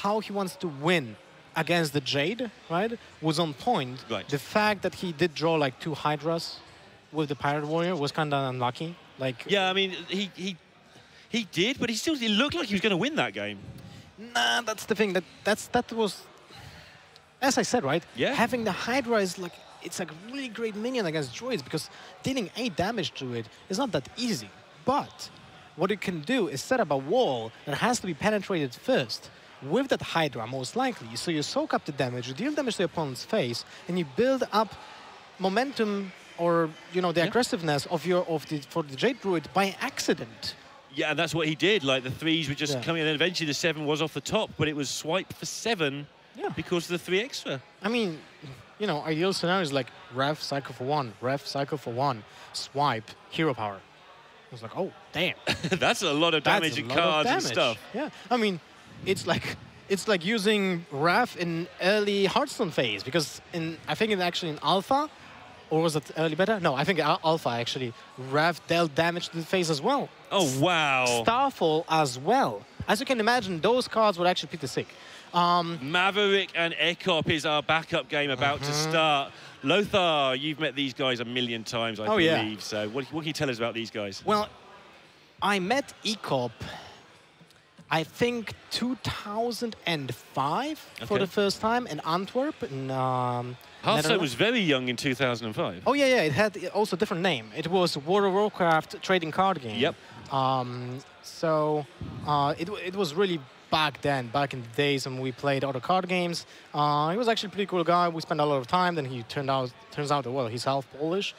how he wants to win against the Jade, right, was on point. Right. The fact that he did draw like 2 Hydras with the Pirate Warrior was kind of unlucky. Like, yeah, I mean, he did, but it looked like he was going to win that game. nah, that's the thing. That was, as I said, right? Yeah. Having the Hydra is like, it's like a really great minion against droids because dealing 8 damage to it is not that easy. But what it can do is set up a wall that has to be penetrated first with that Hydra, most likely. So you soak up the damage, you deal damage to the opponent's face, and you build up momentum or the aggressiveness for the Jade Druid by accident. Yeah, and that's what he did. Like the 3s were just coming, and then eventually the 7 was off the top, but it was swipe for 7 because of the 3 extra. I mean, ideal scenario is like ref, cycle for 1, ref, cycle for 1, swipe, hero power. I was like, oh, damn. That's a lot of damage and cards and stuff. Yeah, I mean, it's like using Raf in early Hearthstone phase because I think actually in Alpha, or was it early beta? No, I think Alpha actually. Raf dealt damage to the face as well. Oh wow! Starfall as well. As you can imagine, those cards were actually pretty sick. Maverick and Ek0p is our backup game about to start. Lothar, you've met these guys a million times, I believe. Yeah. So what can you tell us about these guys? Well, I met Ek0p, I think 2005 for the first time in Antwerp. Hearthstone was very young in 2005. Oh, yeah, it had also a different name. It was World of Warcraft trading card game. Yep. So it was really back then, back in the days when we played other card games. He was actually a pretty cool guy. We spent a lot of time. Then he turns out that, well, he's half Polish.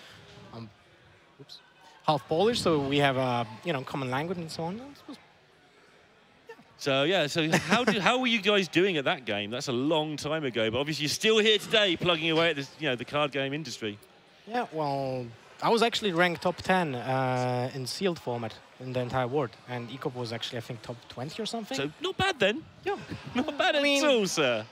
Half Polish, so we have a common language and so on. So yeah, so how were you guys doing at that game? That's a long time ago, but obviously you're still here today, plugging away at this, the card game industry. Yeah, well, I was actually ranked top 10 in sealed format in the entire world, and Ek0p was actually, I think, top 20 or something. So not bad then. Yeah, not bad at all, sir.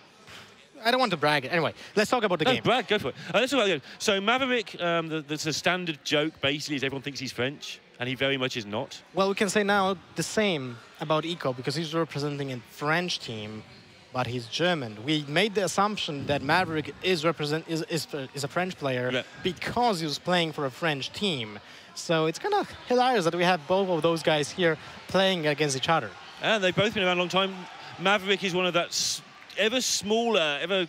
I don't want to brag. Anyway, let's talk about the game. Brag, go for it. Let's talk about the game. So Maverick, the standard joke basically is everyone thinks he's French, and he very much is not. Well, we can say now the same about Ek0p because he's representing a French team, but he's German. We made the assumption that Maverick is a French player because he was playing for a French team. So it's kind of hilarious that we have both of those guys here playing against each other. And they've both been around a long time. Maverick is one of that ever smaller, ever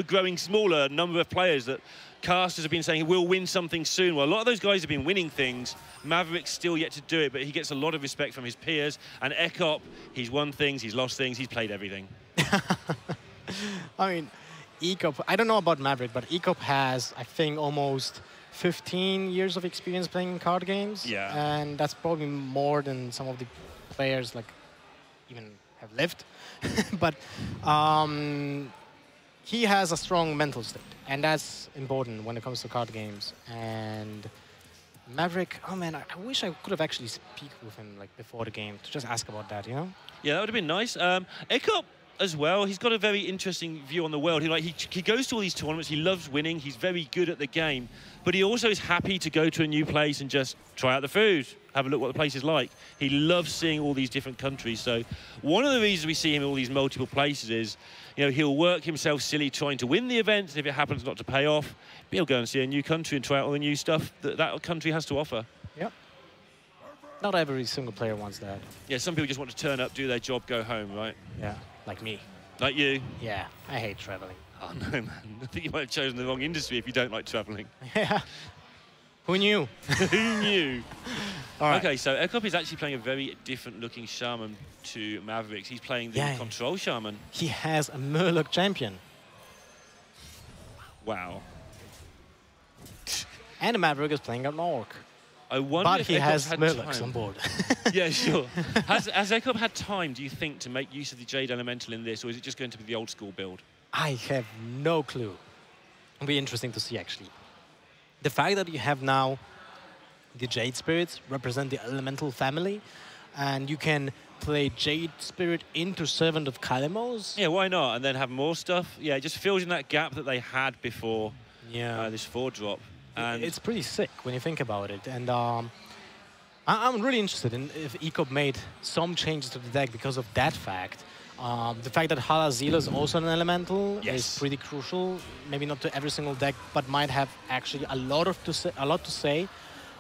growing smaller number of players that casters have been saying he will win something soon. Well, a lot of those guys have been winning things. Maverick's still yet to do it, but he gets a lot of respect from his peers. And Ek0p, he's won things, he's lost things, he's played everything. I mean, Ek0p, I don't know about Maverick, but Ek0p has, I think, almost 15 years of experience playing card games. Yeah. And that's probably more than some of the players even have lived. But he has a strong mental state, and that's important when it comes to card games. And Maverick, oh man, I wish I could have actually speak with him before the game to just ask about that, Yeah, that would have been nice. Ek0p as well, he's got a very interesting view on the world. He goes to all these tournaments, he loves winning, he's very good at the game, but he also is happy to go to a new place and just try out the food, have a look what the place is like. He loves seeing all these different countries. So one of the reasons we see him in all these multiple places is, he'll work himself silly trying to win the event, and if it happens not to pay off, he'll go and see a new country and try out all the new stuff that country has to offer. Yep. Not every single player wants that. Yeah, some people just want to turn up, do their job, go home, right? Yeah, like me. Like you? Yeah, I hate traveling. Oh, no, man. I think you might have chosen the wrong industry if you don't like traveling. Yeah. Who knew? Who knew? All right. Okay, so Ek0p is actually playing a very different-looking Shaman to Mavericks. He's playing the Control Shaman. He has a Murloc champion. Wow. And Maverick is playing an Orc. I wonder but if he has Murlocs time. on board. Yeah, sure. Has Ek0p had time, do you think, to make use of the Jade Elemental in this, or is it just going to be the old-school build? I have no clue. It'll be interesting to see, actually. The fact that you have now the Jade Spirits represent the Elemental family, and you can play Jade Spirit into Servant of Kalemos. Yeah, why not? And then have more stuff. Yeah, it just fills in that gap that they had before this 4-drop. And it's pretty sick when you think about it. And I'm really interested in if Ek0p made some changes to the deck because of that fact. The fact that Hala Zila is also an elemental Yes. is pretty crucial. Maybe not to every single deck, but might have actually a lot to say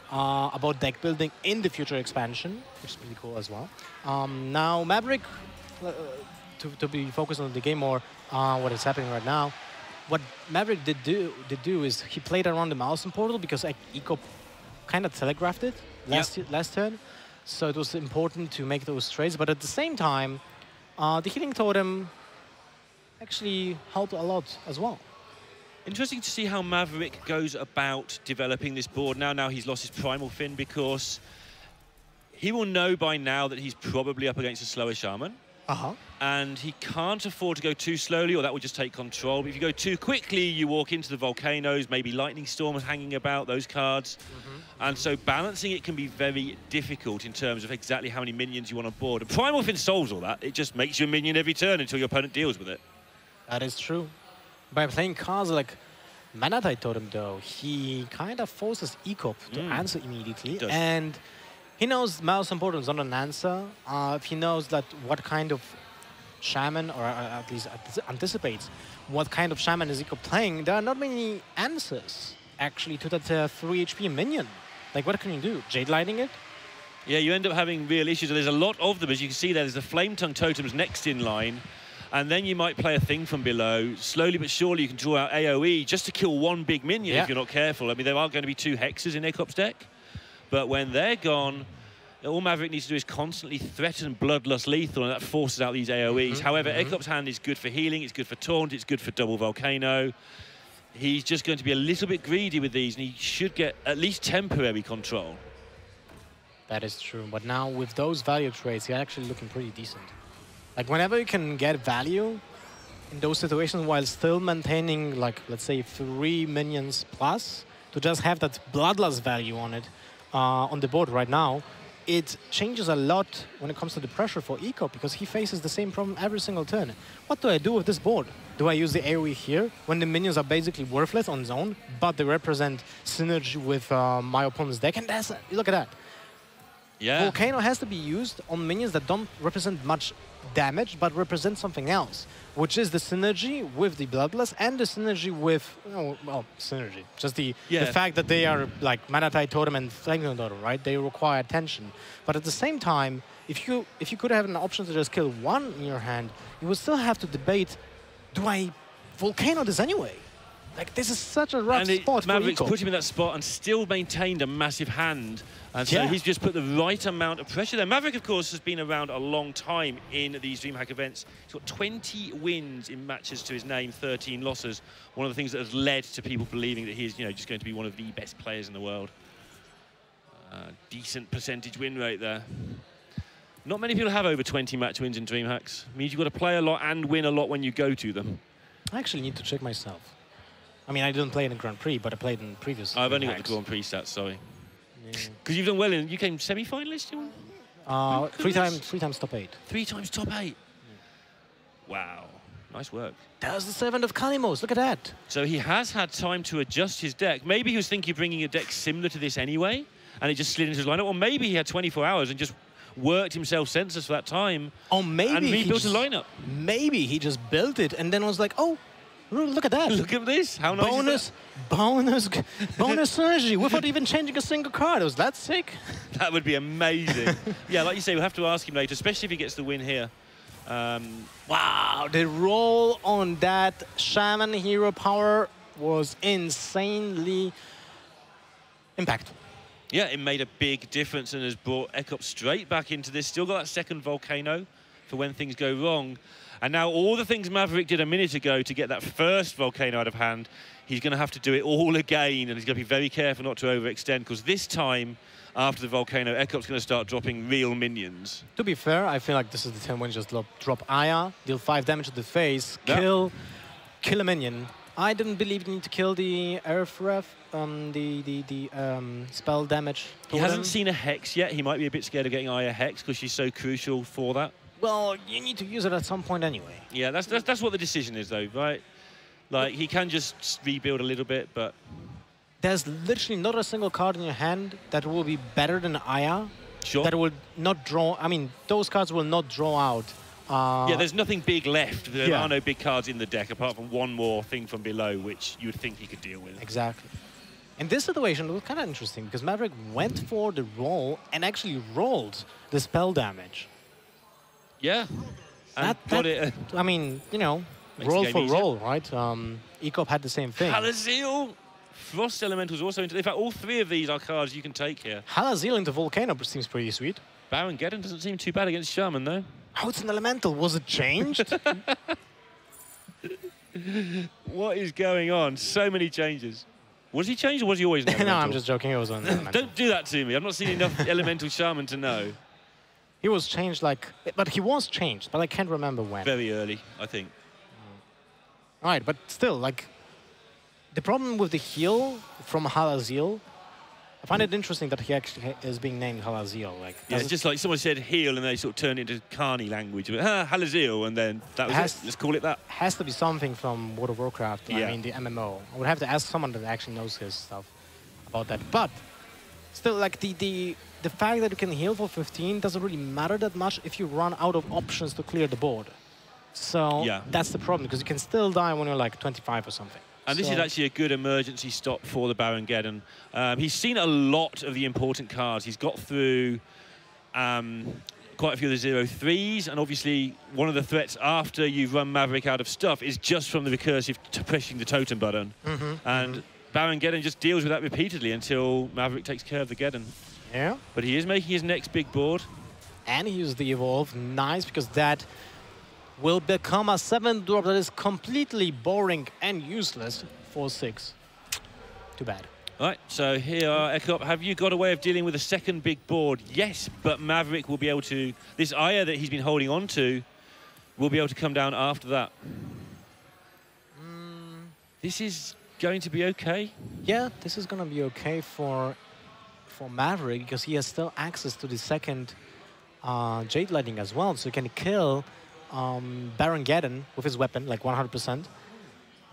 about deck building in the future expansion, which is pretty cool as well. Now Maverick, to be focused on the game more, what is happening right now. What Maverick did do is he played around the Milestone portal because Ek0p kind of telegraphed it last turn, so it was important to make those trades. But at the same time, the healing totem actually helped a lot as well. Interesting to see how Maverick goes about developing this board now he's lost his Primal Fin, because he will know by now that he's probably up against a slower Shaman. And he can't afford to go too slowly, or that will just take control. But if you go too quickly, you walk into the volcanoes, maybe Lightning Storm is hanging about, those cards. And so balancing it can be very difficult in terms of exactly how many minions you want on board. And Primal Fin solves all that. It just makes you a minion every turn until your opponent deals with it. That is true. By playing cards like Mana Tide Totem, though, he kind of forces Ek0p to answer immediately. And he knows Milestone Portal is not an answer. If he knows that what kind of Shaman, or at least anticipates what kind of Shaman is Ek0p playing, there are not many answers, actually, to that 3 HP minion. Like, what can you do? Jade Lightning it? Yeah, you end up having real issues. There's a lot of them, as you can see there. There's the Flame Tongue Totems next in line. And then you might play a thing from below. Slowly but surely, you can draw out AoE just to kill one big minion if you're not careful. I mean, there are going to be 2 hexes in Ek0p's deck. But when they're gone, all Maverick needs to do is constantly threaten Bloodlust Lethal, and that forces out these AoEs. However, Ek0p's hand is good for healing, it's good for taunt, it's good for double volcano. He's just going to be a little bit greedy with these, and he should get at least temporary control. That is true. But now with those value trades, he's actually looking pretty decent. Like, whenever you can get value in those situations while still maintaining, like, let's say 3 minions plus, to just have that Bloodlust value on it, on the board right now, it changes a lot when it comes to the pressure for Ek0p, because he faces the same problem every single turn. What do I do with this board? Do I use the AoE here when the minions are basically worthless on zone, but they represent synergy with my opponent's deck? And that's, look at that. Yeah. Volcano has to be used on minions that don't represent much damage, but represent something else, which is the synergy with the Bloodlust and the synergy with, well, synergy. Just the fact that they are like Mana Tide Totem and Flame Totem, right? They require attention. But at the same time, if you could have an option to just kill one in your hand, you would still have to debate, do I Volcano this anyway? Like, this is such a rough spot for Maverick's Ek0p. put him in that spot and still maintained a massive hand. And so he's just put the right amount of pressure there. Maverick, of course, has been around a long time in these DreamHack events. He's got 20 wins in matches to his name, 13 losses. One of the things that has led to people believing that he's, just going to be one of the best players in the world. Decent percentage win rate there. Not many people have over 20 match wins in DreamHacks. It means you've got to play a lot and win a lot when you go to them. I actually need to check myself. I mean, I didn't play in the Grand Prix, but I played in previous I've only got DreamHacks. the Grand Prix stats, sorry. Because you've done well in, you came semi-finalist, you won? 3 times top 8. 3 times top 8. Wow, nice work. That was the Servant of Kalimos, look at that. So he has had time to adjust his deck. Maybe he was thinking of bringing a deck similar to this anyway, and it just slid into his lineup. Or maybe he had 24 hours and just worked himself senseless for that time. Or maybe and rebuilt a lineup. Maybe he just built it and then was like, oh, look at that. Look at this. How nice is that? Bonus synergy without even changing a single card. Was that sick? That would be amazing. Yeah, like you say, we'll have to ask him later, especially if he gets the win here. Wow, the roll on that Shaman hero power was insanely impactful. Yeah, it made a big difference and has brought Ek0p straight back into this. Still got that second volcano for when things go wrong. And now all the things Maverick did a minute ago to get that first volcano out of hand, he's going to have to do it all again, and he's going to be very careful not to overextend, because this time, after the volcano, Ek0p's going to start dropping real minions. To be fair, I feel like this is the turn when you just drop Aya, deal 5 damage to the face, kill a minion. I didn't believe you need to kill the Earth Ref, the spell damage. He hasn't seen a Hex yet. He might be a bit scared of getting Aya Hex because she's so crucial for that. Well, you need to use it at some point anyway. Yeah, that's what the decision is, though, right? Like, he can just rebuild a little bit, but... There's literally not a single card in your hand that will be better than Aya. Sure. That will not draw... I mean, those cards will not draw out Yeah, there's nothing big left. There are no big cards in the deck apart from one more thing from below, which you would think he could deal with. Exactly. In this situation, it was kind of interesting because Maverick went for the roll and actually rolled the spell damage. Yeah. And got it. I mean, you know, roll for roll, right? Ek0p had the same thing. Halazil, Frost Elemental's also into... In fact, all three of these are cards you can take here. Halazil into Volcano seems pretty sweet. Baron Geddon doesn't seem too bad against Shaman, though. Oh, it's an elemental. Was it changed? What is going on? So many changes. Was he changed or was he always an elemental? No, I'm just joking. It was an elemental. Don't do that to me. I've not seen enough elemental Shaman to know. He was changed like... But he was changed, but I can't remember when. Very early, I think. All right, but still, like... The problem with the heal from Halazil, I find it interesting that he actually is being named Halazil. Like, yeah, it's just like someone said heal and they sort of turned it into Carney language. Halazil, and then that was it. Let's call it that. Has to be something from World of Warcraft, I mean the MMO. I would have to ask someone that actually knows his stuff about that. But still, like the fact that you can heal for 15 doesn't really matter that much if you run out of options to clear the board. So that's the problem, because you can still die when you're like 25 or something. And this is actually a good emergency stop for the Baron Geddon. He's seen a lot of the important cards. He's got through quite a few of the 0-3s, and obviously one of the threats after you've run Maverick out of stuff is just from the recursive pushing the totem button. And Baron Geddon just deals with that repeatedly until Maverick takes care of the Geddon. Yeah. But he is making his next big board. And he used the Evolve. Nice, because that will become a 7-drop that is completely boring and useless for 6. Too bad. All right, so here, Ek0p, have you got a way of dealing with a second big board? Yes, but Maverick will be able to... This Aya that he's been holding on to will be able to come down after that. This is going to be okay. Yeah, this is going to be okay for Maverick, because he has still access to the second Jade Lightning as well, so he can kill Baron Geddon with his weapon, like 100%,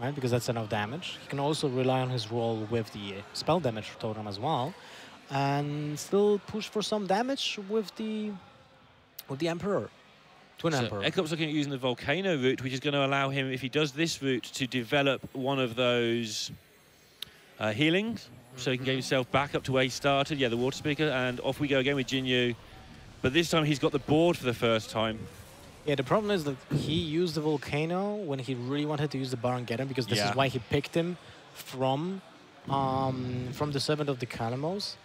right? Because that's enough damage. He can also rely on his roll with the spell damage totem as well, and still push for some damage with the Emperor, Twin Emperor. Ek0p's looking at using the Volcano route, which is going to allow him, if he does this route, to develop one of those healings, so he can get himself back up to where he started. Yeah, the Water Speaker, and off we go again with Jinyu. But this time he's got the board for the first time. Yeah, the problem is that he used the Volcano when he really wanted to use the Baron Geddon, because this is why he picked him from the Servant of the Calamos.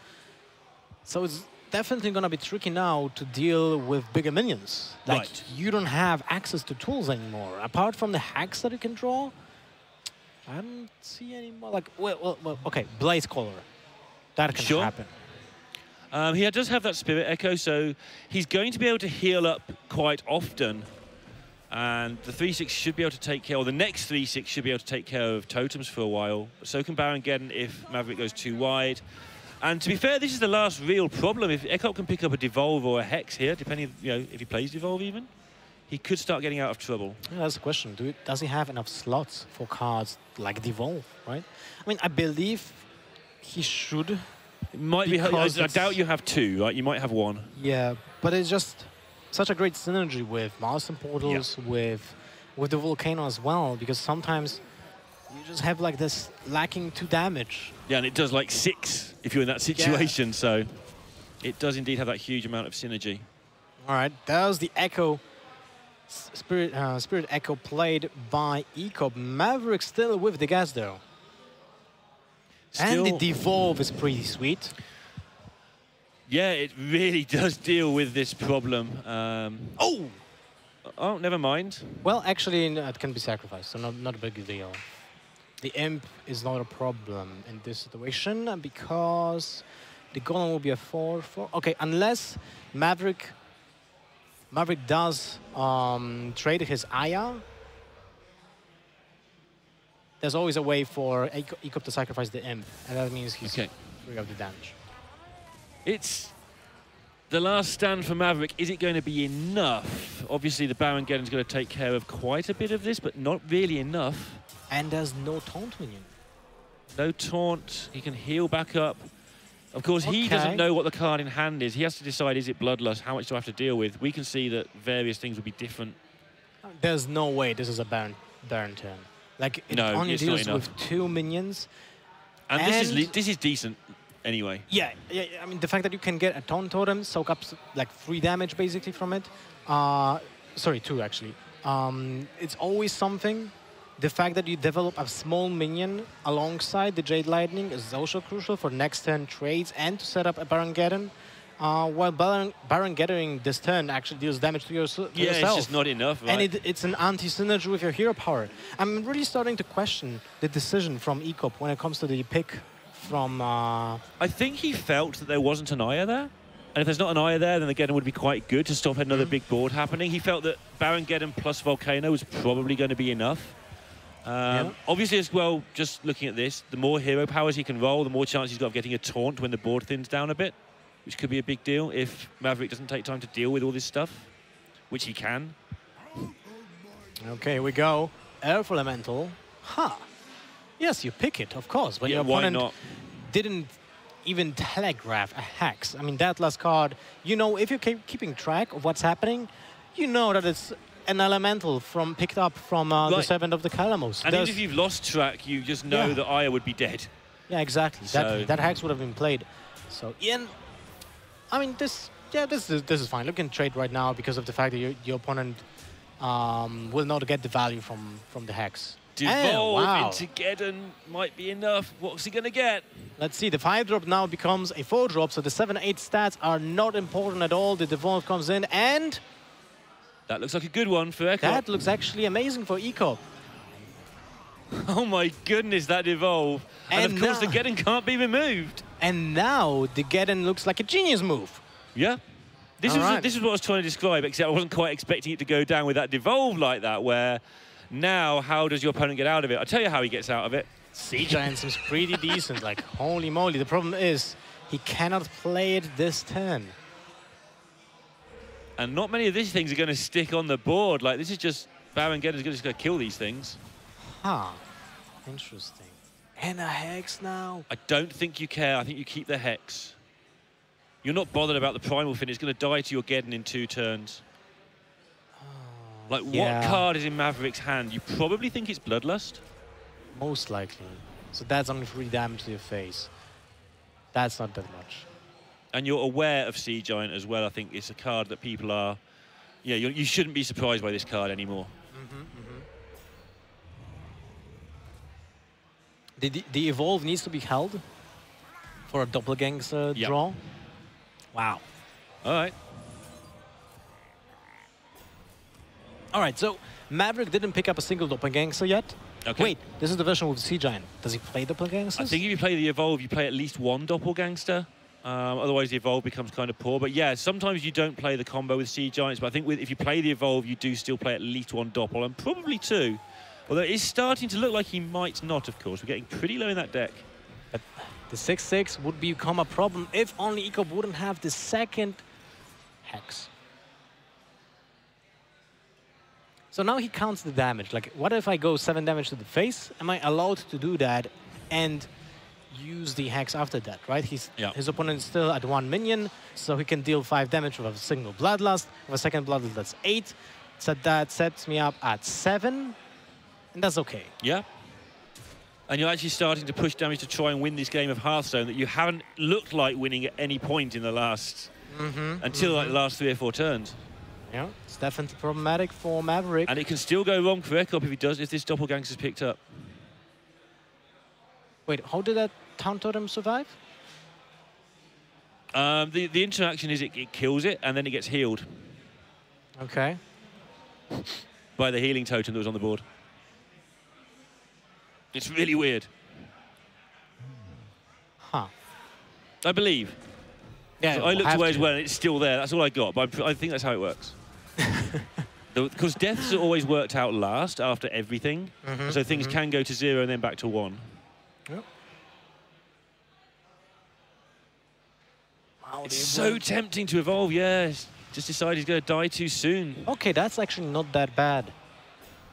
So it's definitely going to be tricky now to deal with bigger minions. Like, you don't have access to tools anymore. Apart from the hacks that you can draw, I don't see any more. Like, well, okay, Blaze Caller. That can happen. He does have that Spirit Echo, so he's going to be able to heal up quite often. And the 3-6 should be able to take care, or the next 3-6 should be able to take care of totems for a while. So can Baron Geddon if Maverick goes too wide. And to be fair, this is the last real problem. If Ek0p can pick up a Devolve or a Hex here, depending, if he plays Devolve even, he could start getting out of trouble. Yeah, that's the question. Does he have enough slots for cards like Devolve, right? I mean, I believe he should. It might be. I doubt you have 2, right? You might have 1. Yeah, but it's just such a great synergy with Milestone Portals, with the Volcano as well, because sometimes you just have like this lacking 2 damage. Yeah, and it does like 6 if you're in that situation, so it does indeed have that huge amount of synergy. All right, that was the Spirit Echo played by Ek0p. Maverick still with the gas though. And the Devolve is pretty sweet. Yeah, it really does deal with this problem. Oh, never mind. Well, actually, it can be sacrificed, so not a big deal. The Imp is not a problem in this situation because the Golem will be a 4/4. Okay, unless Maverick does trade his Aya. There's always a way for Ek0p to sacrifice the Imp, and that means he's free of the damage. It's the last stand for Maverick. Is it going to be enough? Obviously, the Baron Geddon's going to take care of quite a bit of this, but not really enough. And there's no taunt minion. No taunt. He can heal back up. Of course, he Okay. doesn't know what the card in hand is. He has to decide, is it Bloodlust? How much do I have to deal with? We can see that various things will be different. There's no way this is a Baron turn. Like, it No, only it's not deals enough. with 2 minions. And this is decent anyway. Yeah, I mean, the fact that you can get a Taunt Totem, soak up like 3 damage basically from it. Sorry, 2 actually. It's always something. The fact that you develop a small minion alongside the Jade Lightning is also crucial for next turn trades and to set up a Baron Geddon. While Baron Gathering this turn actually deals damage to yourself. Yeah, it's just not enough, right? And it's an anti-synergy with your hero power. I'm really starting to question the decision from Ek0p when it comes to the pick from... I think he felt that there wasn't an Aya there. And if there's not an Aya there, then the Geddon would be quite good to stop another big board happening. He felt that Baron Geddon plus Volcano was probably going to be enough. Obviously, as well, just looking at this, the more hero powers he can roll, the more chance he's got of getting a taunt when the board thins down a bit, which could be a big deal if Maverick doesn't take time to deal with all this stuff, which he can. Okay, here we go. Earth Elemental. Huh. Yes, you pick it, of course. When Yeah, your why opponent not? didn't even telegraph a hex. I mean, that last card, you know, if you're keeping track of what's happening, you know that it's an elemental picked up from the Servant of the Calamus. And even if you've lost track, you just know that Aya would be dead. Yeah, exactly. So that hex would have been played. So, Ian, I mean, this is fine. Look in trade right now because of the fact that your opponent will not get the value from the hex. Devolve into Geddon might be enough. What's he going to get? Let's see. The 5-drop now becomes a 4-drop, so the 7-8 stats are not important at all. The Devolve comes in, and... That looks like a good one for Ek0p. That looks actually amazing for Ek0p. Oh my goodness, that Devolve. And of course, the Geddon can't be removed. And now the Geddon looks like a genius move. Yeah. This is what I was trying to describe, except I wasn't quite expecting it to go down with that Devolve like that, where now how does your opponent get out of it? I'll tell you how he gets out of it. Sea Giant seems pretty decent, like, holy moly. The problem is he cannot play it this turn. And not many of these things are going to stick on the board. Like, this is just Baron Geddon's just going to kill these things. Huh. Interesting. And a Hex now? I don't think you care. I think you keep the Hex. You're not bothered about the Primal Fin. It's going to die to your Geddon in 2 turns. Like, what card is in Maverick's hand? You probably think it's Bloodlust. Most likely. So that's only 3 damage to your face. That's not that much. And you're aware of Sea Giant as well. I think it's a card that people are... Yeah, you shouldn't be surprised by this card anymore. The Evolve needs to be held for a Doppelgangster draw. Wow. All right. All right, so Maverick didn't pick up a single Doppelgangster yet. Okay. Wait, this is the version with Sea Giant. Does he play Doppelgangsters? I think if you play the Evolve, you play at least 1 Doppelgangster. Otherwise, the Evolve becomes kind of poor. But yeah, sometimes you don't play the combo with Sea Giants. But I think if you play the Evolve, you do still play at least 1 Doppel, and probably 2. Although it is starting to look like he might not, of course. We're getting pretty low in that deck. But the 6-6 would become a problem if only Ek0p wouldn't have the second Hex. So now he counts the damage. Like, what if I go 7 damage to the face? Am I allowed to do that and use the Hex after that, right? His opponent is still at 1 minion, so he can deal 5 damage with a single Bloodlust. With a second Bloodlust, that's 8. So that sets me up at 7, and that's okay. Yeah. And you're actually starting to push damage to try and win this game of Hearthstone that you haven't looked like winning at any point in the last... until like the last 3 or 4 turns. Yeah, it's definitely problematic for Maverick. And it can still go wrong for Ek0p if this Doppelgangster's picked up. Wait, how did that Taunt Totem survive? The interaction is it kills it and then it gets healed. Okay. By the healing totem that was on the board. It's really weird. Huh. I believe. Yeah, so I looked away as well and it's still there. That's all I got, but I think that's how it works. Because deaths are always worked out last after everything. So things can go to 0 and then back to 1. Yep. Wow, it's so tempting to evolve, yes. Just decide he's going to die too soon. Okay, that's actually not that bad.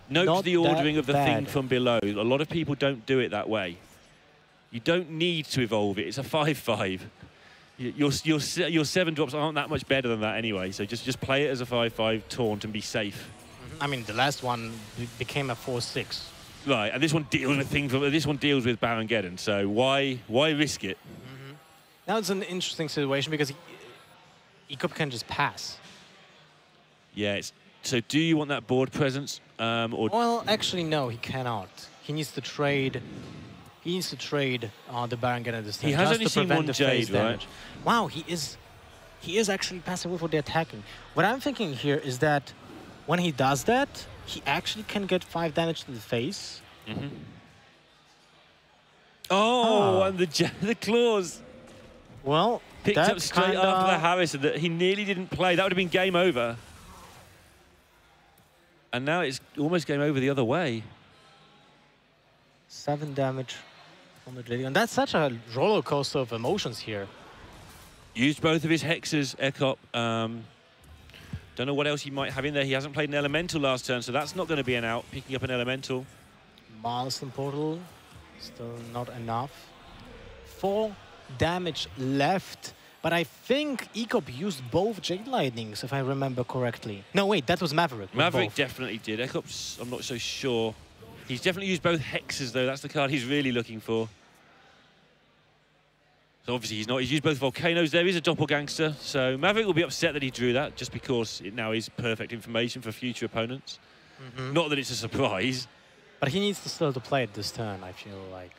Note the ordering of the thing from below. A lot of people don't do it that way. You don't need to evolve it. It's a 5-5. Your 7 drops aren't that much better than that anyway. So just play it as a 5-5 taunt and be safe. I mean, the last one became a 4-6. Right, and this one deals with this one deals with Baron-Geddon. So why risk it? Now it's an interesting situation because Ek0p can just pass. Yeah. So do you want that board presence? Or Well, actually, no, he cannot. He needs to trade. He needs to trade the Baron-Geddon this time. He has just only to seen prevent one the phase Jade, right? damage. Wow, he is actually passive for the attacking. What I'm thinking here is that when he does that, he actually can get 5 damage to the face. Oh, and the claws. Well, Picked up straight after the Harrison that he nearly didn't play. That would have been game over. And now it's almost game over the other way. 7 damage on the Jade. And that's such a roller coaster of emotions here. Used both of his hexes, Ek0p. Don't know what else he might have in there. He hasn't played an elemental last turn, so that's not going to be an out. Picking up an elemental. Milestone Portal, still not enough. 4 damage left, but I think Ek0p used both Jade Lightnings, if I remember correctly. No, wait, that was Maverick. Maverick definitely did. Ek0p's, I'm not so sure. He's definitely used both hexes, though. That's the card he's really looking for. So obviously he's not. He's used both volcanoes. There is a doppelgangster, so Maverick will be upset that he drew that, just because it now is perfect information for future opponents. Not that it's a surprise. But he needs to still to play it this turn, I feel like.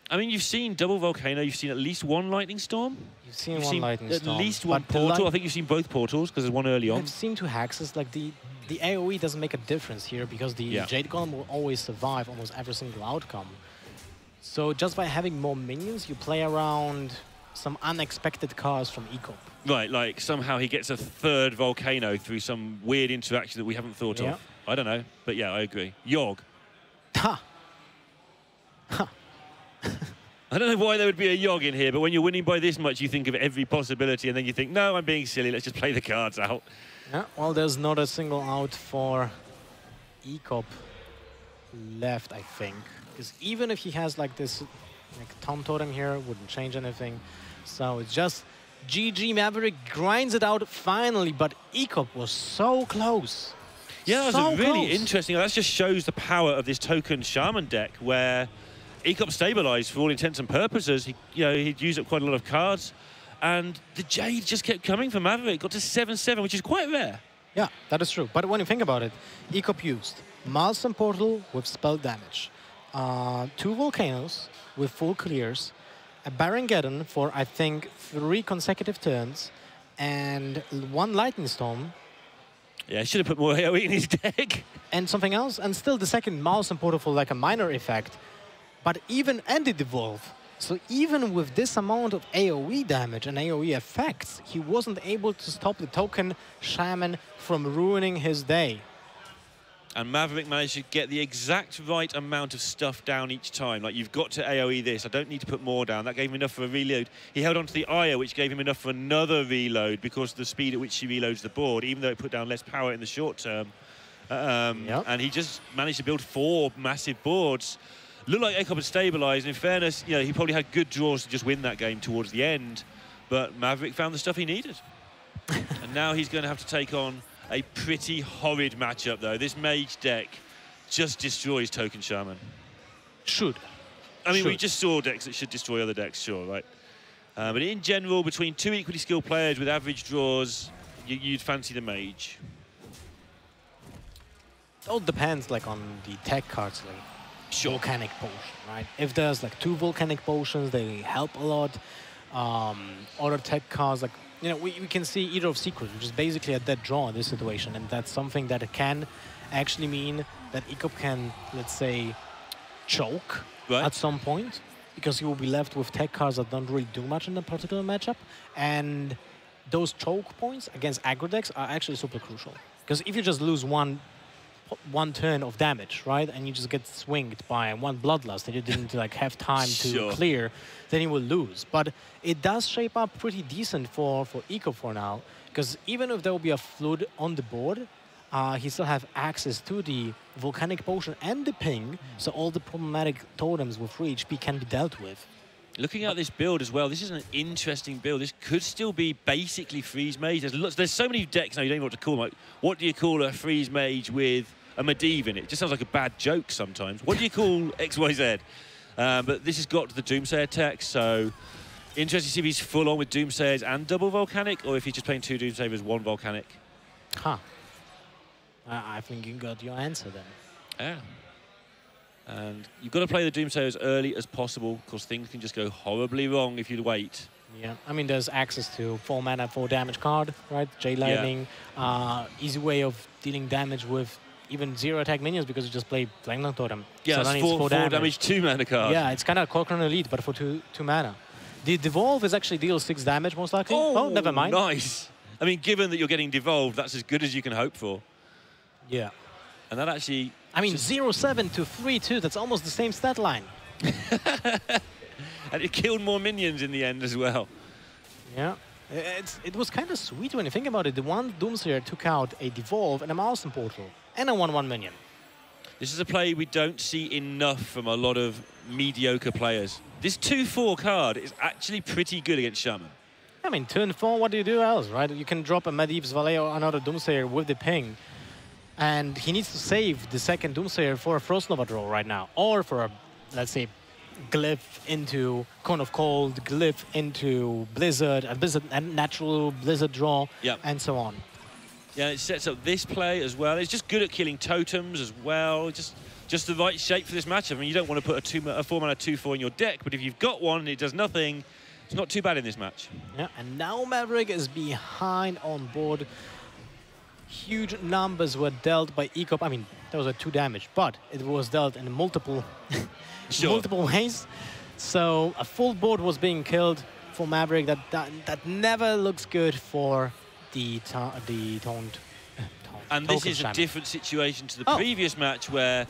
I mean, you've seen double volcano. You've seen at least one lightning storm. You've seen one lightning storm. At least one portal. I think you've seen both portals because there's one early on. I've seen 2 hexes. Like the AOE doesn't make a difference here because the Jade Golem will always survive almost every single outcome. So just by having more minions, you play around some unexpected cards from Ek0p. Right, like somehow he gets a 3rd volcano through some weird interaction that we haven't thought of. I don't know, but yeah, I agree. Yogg. Ha! Ha! I don't know why there would be a Yogg in here, but when you're winning by this much, you think of every possibility, and then you think, no, I'm being silly, let's just play the cards out. Yeah, well, there's not a single out for Ek0p left, I think. Because even if he has like this Tom Totem here, wouldn't change anything. So it's just GG. Maverick grinds it out finally, but Ek0p was so close. Yeah, that was really interesting. That just shows the power of this token Shaman deck, where Ek0p stabilized for all intents and purposes. He'd used up quite a lot of cards, and the Jade just kept coming for Maverick. Got to 7-7, which is quite rare. Yeah, that is true. But when you think about it, Ek0p used Milestone Portal with spell damage, 2 volcanoes with full clears, a Baron-Geddon for, I think, 3 consecutive turns, and 1 Lightning Storm. Yeah, he should have put more AoE in his deck. And something else, and still the second Milestone Portal for like a minor effect. But even ended evolve. So even with this amount of AoE damage and AoE effects, he wasn't able to stop the token Shaman from ruining his day. And Maverick managed to get the exact right amount of stuff down each time. Like, you've got to AoE this. I don't need to put more down. That gave him enough for a reload. He held on to the Aya, which gave him enough for another reload because of the speed at which she reloads the board, even though it put down less power in the short term. And he just managed to build 4 massive boards. Looked like Ek0p had stabilised. In fairness, he probably had good draws to just win that game towards the end. But Maverick found the stuff he needed. And now he's going to have to take on a pretty horrid matchup, though. This mage deck just destroys Token Shaman. I mean, we just saw decks that should destroy other decks, sure, right? But in general, between 2 equally skilled players with average draws, you'd fancy the mage. It all depends, like, on the tech cards, like Volcanic Potion, right? If there's, like, 2 Volcanic Potions, they help a lot. Other tech cards, like, we can see Eater of Secrets, which is basically a dead draw in this situation, and that's something that can actually mean that Ek0p can, let's say, choke at some point, because he will be left with tech cards that don't really do much in a particular matchup, and those choke points against aggro decks are actually super crucial. Because if you just lose one turn of damage, right, and you just get swinged by 1 Bloodlust and you didn't like have time to clear, then you will lose. But it does shape up pretty decent for Ek0p for now, because even if there will be a flood on the board, he still have access to the Volcanic Potion and the ping, so all the problematic totems with 3 HP can be dealt with. Looking at this build as well, this is an interesting build. This could still be basically freeze mage. There's so many decks now you don't know what to call them. Like, what do you call a freeze mage with a Medivh in it? It just sounds like a bad joke sometimes. What do you call XYZ? But this has got the Doomsayer tech, so interesting to see if he's full on with Doomsayers and double Volcanic, or if he's just playing 2 Doomsayers, 1 Volcanic. Huh. I think you got your answer then. Yeah. And you've got to play the Doomsayer as early as possible, because things can just go horribly wrong if you wait. Yeah, I mean, there's access to 4 mana, 4 damage card, right? Jade Lightning, easy way of dealing damage with even 0 attack minions because you just play Flaming Totem. Yeah, so that's 4 damage, 2 mana card. Yeah, it's kind of Cochrane Elite, but for 2 mana. The Devolve is actually deals 6 damage most likely. Oh, never mind. Nice. I mean, given that you're getting Devolved, that's as good as you can hope for. Yeah. And that actually... I mean, 0-7 to 3-2, that's almost the same stat line. And it killed more minions in the end as well. Yeah. It was kind of sweet when you think about it. The one Doomsayer took out a Devolve and a Milestone Portal and a 1/1 minion. This is a play we don't see enough from a lot of mediocre players. This 2/4 card is actually pretty good against Shaman. I mean, turn 4, what do you do else, right? You can drop a Medivh's Valet or another Doomsayer with the ping. And he needs to save the second Doomsayer for a Frost Nova draw right now. Or for a, let's say, Glyph into Cone of Cold, Glyph into Blizzard, a natural Blizzard draw, and so on. Yeah, it sets up this play as well. It's just good at killing totems as well. Just the right shape for this matchup. I mean, you don't want to put a 4-mana 2/4 in your deck, but if you've got one and it does nothing, it's not too bad in this match. Yeah, and now Maverick is behind on board. Huge numbers were dealt by Ek0p. I mean, that was a 2 damage, but it was dealt in multiple, multiple ways. So a full board was being killed for Maverick. That never looks good for the toned. And this is a different situation to the previous match where,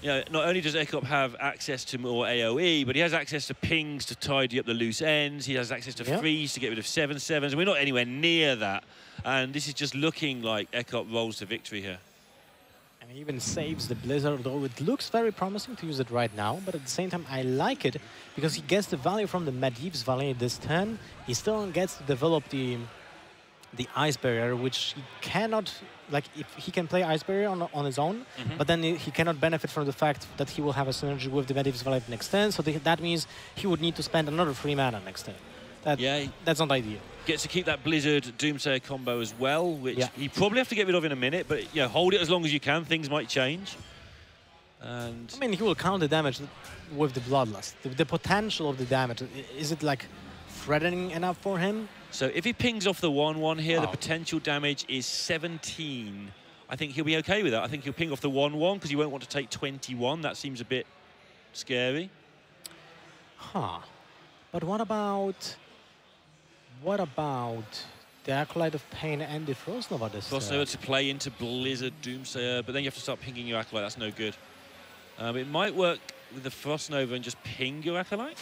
you know, not only does Ek0p have access to more AoE, but he has access to pings to tidy up the loose ends. He has access to freeze to get rid of 7/7s, and we're not anywhere near that. And this is just looking like Ek0p rolls to victory here. And he even saves the Blizzard, though it looks very promising to use it right now. But at the same time, I like it because he gets the value from the Medivh's Valet this turn. He still gets to develop the Ice Barrier, which he cannot, like, if he can play Ice Barrier on his own, but then he cannot benefit from the fact that he will have a synergy with the Medivh's Valet next turn. So that means he would need to spend another 3 mana next turn. That's not ideal. Gets to keep that Blizzard Doomsayer combo as well, which he probably have to get rid of in a minute, but yeah, hold it as long as you can. Things might change. And I mean, he will count the damage with the Bloodlust. The potential of the damage, is it like threatening enough for him? So if he pings off the 1/1 here, the potential damage is 17. I think he'll be okay with that. I think he'll ping off the 1/1 because he won't want to take 21. That seems a bit scary. Huh. But what about the Acolyte of Pain and the Frost Nova this Frost Nova to play into Blizzard Doomsayer, but then you have to start pinging your Acolyte. That's no good. It might work with the Frost Nova and just ping your Acolyte.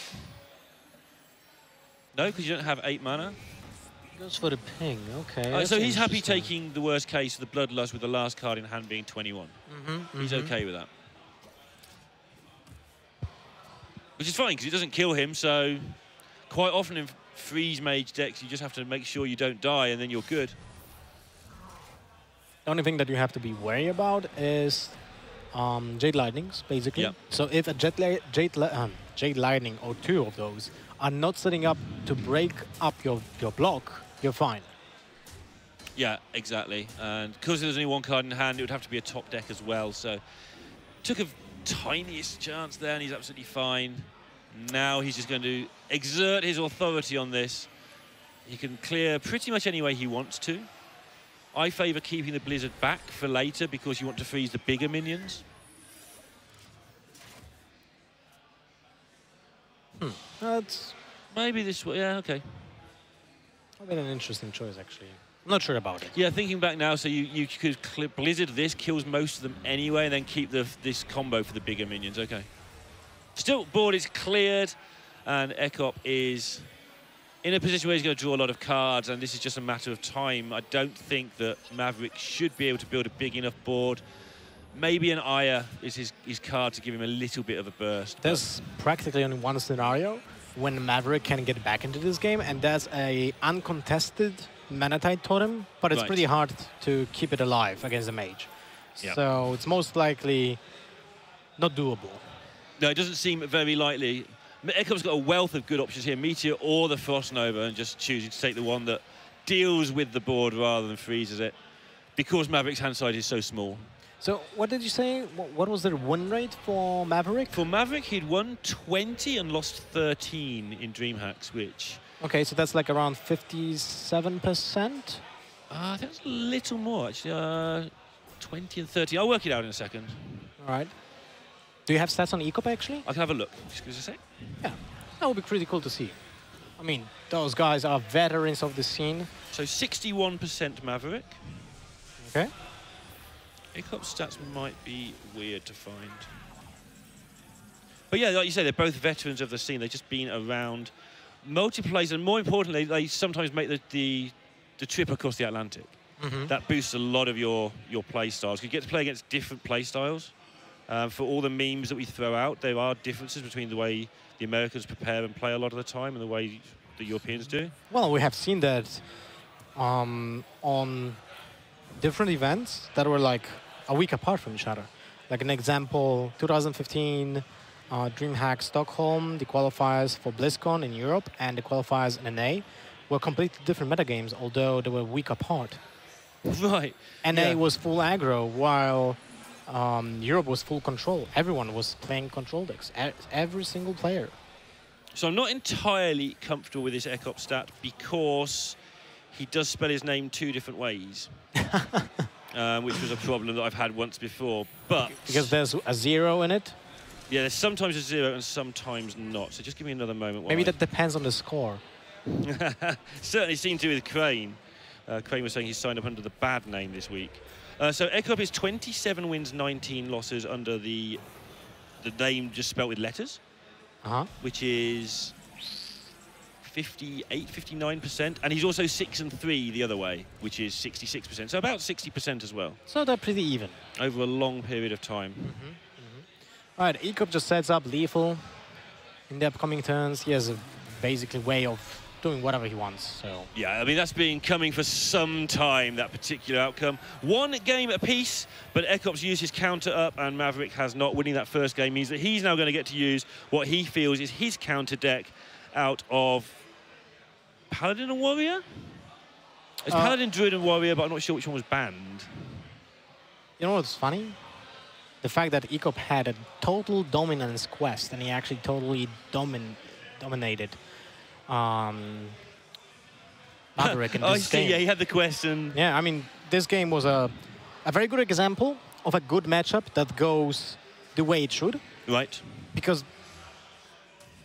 No, because you don't have 8 mana. Goes for the ping, okay. Right, so he's happy taking the worst case of the Bloodlust with the last card in hand being 21. He's okay with that. Which is fine, because it doesn't kill him, so quite often in freeze mage decks, you just have to make sure you don't die, and then you're good. The only thing that you have to be wary about is Jade Lightnings, basically. So if a Jade Lightning or 2 of those are not setting up to break up your block, you're fine. Yeah, exactly. And because there's only 1 card in hand, it would have to be a top deck as well. So took a tiniest chance there, and he's absolutely fine. Now he's just going to exert his authority on this. He can clear pretty much any way he wants to. I favour keeping the Blizzard back for later because you want to freeze the bigger minions. That's maybe this way. Yeah, okay. I've been an interesting choice, actually. I'm not sure about it. Yeah, thinking back now, so you could Blizzard this, kills most of them anyway, and then keep this combo for the bigger minions. Okay. Still, board is cleared, and Ek0p is in a position where he's going to draw a lot of cards, and this is just a matter of time. I don't think that Maverick should be able to build a big enough board. Maybe an Aya is his card to give him a little bit of a burst. There's practically only one scenario. when Maverick can get back into this game, and that's a uncontested Manatite totem, but it's pretty hard to keep it alive against the mage. Yep. So it's most likely not doable. No, it doesn't seem very likely. Ek0p's got a wealth of good options here, Meteor or the Frost Nova, and just choosing to take the one that deals with the board rather than freezes it, because Maverick's hand side is so small. So what did you say? What was the win rate for Maverick? For Maverick, he'd won 20 and lost 13 in DreamHacks, which... Okay, so that's like around 57%? I think it's a little more, actually. 20 and 30. I'll work it out in a second. All right. Do you have stats on Ek0p, actually? I can have a look. Just give us a sec. Yeah, that would be pretty cool to see. I mean, those guys are veterans of the scene. So 61% Maverick. Okay. Ek0p's stats might be weird to find. But yeah, like you say, they're both veterans of the scene. They've just been around multi-plays, and more importantly, they sometimes make the trip across the Atlantic. Mm-hmm. That boosts a lot of your play styles. You get to play against different play styles. For all the memes that we throw out, there are differences between the way the Americans prepare and play a lot of the time and the way the Europeans do. Well, we have seen that on different events that were like a week apart from each other. Like an example, 2015 DreamHack Stockholm, the qualifiers for BlizzCon in Europe and the qualifiers in NA were completely different metagames, although they were a week apart. Right. NA was full aggro, while Europe was full control. Everyone was playing control decks, every single player. So I'm not entirely comfortable with this Ek0p stat because he does spell his name 2 different ways, which was a problem that I've had once before. But because there's a 0 in it? Yeah, there's sometimes a 0 and sometimes not. So just give me another moment. Maybe that depends on the score. Certainly seemed to with Crane. Crane was saying he signed up under the bad name this week. So Ek0p is 27 wins, 19 losses under the name just spelt with letters, which is 58, 59%. And he's also 6 and 3 the other way, which is 66%. So about 60% as well. So they're pretty even. Over a long period of time. All right, Ek0p just sets up lethal in the upcoming turns. He has a basically way of doing whatever he wants. So yeah, I mean, that's been coming for some time, that particular outcome. 1 game apiece, but Ek0p's used his counter up and Maverick has not. Winning that first game means that he's now going to get to use what he feels is his counter deck out of Paladin and Warrior? It's Paladin, Druid and Warrior, but I'm not sure which one was banned. You know what's funny? The fact that Ek0p had a total dominance quest and he actually totally dominated Maverick in this game. Yeah, he had the quest and... Yeah, I mean, this game was a very good example of a good matchup that goes the way it should. Right. Because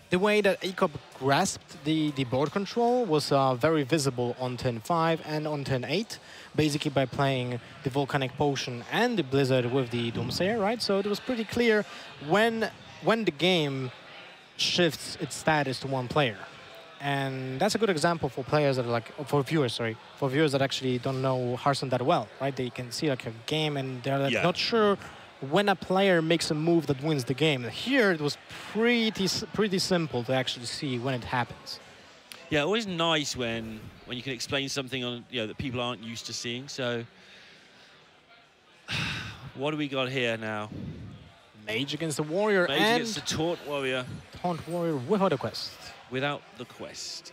the way that Ek0p grasped the board control was very visible on turn 5 and on turn 8, basically by playing the Volcanic Potion and the Blizzard with the Doomsayer, right? So it was pretty clear when the game shifts its status to one player. And that's a good example for players that are like, for viewers that actually don't know Hearthstone that well, right? They can see like a game and they're like not sure when a player makes a move that wins the game. Here it was pretty simple to actually see when it happens. Yeah, always nice when you can explain something on that people aren't used to seeing. So what do we got here now? Mage against the Warrior. Mage and against the Taunt Warrior. Taunt Warrior without a quest. Without the quest.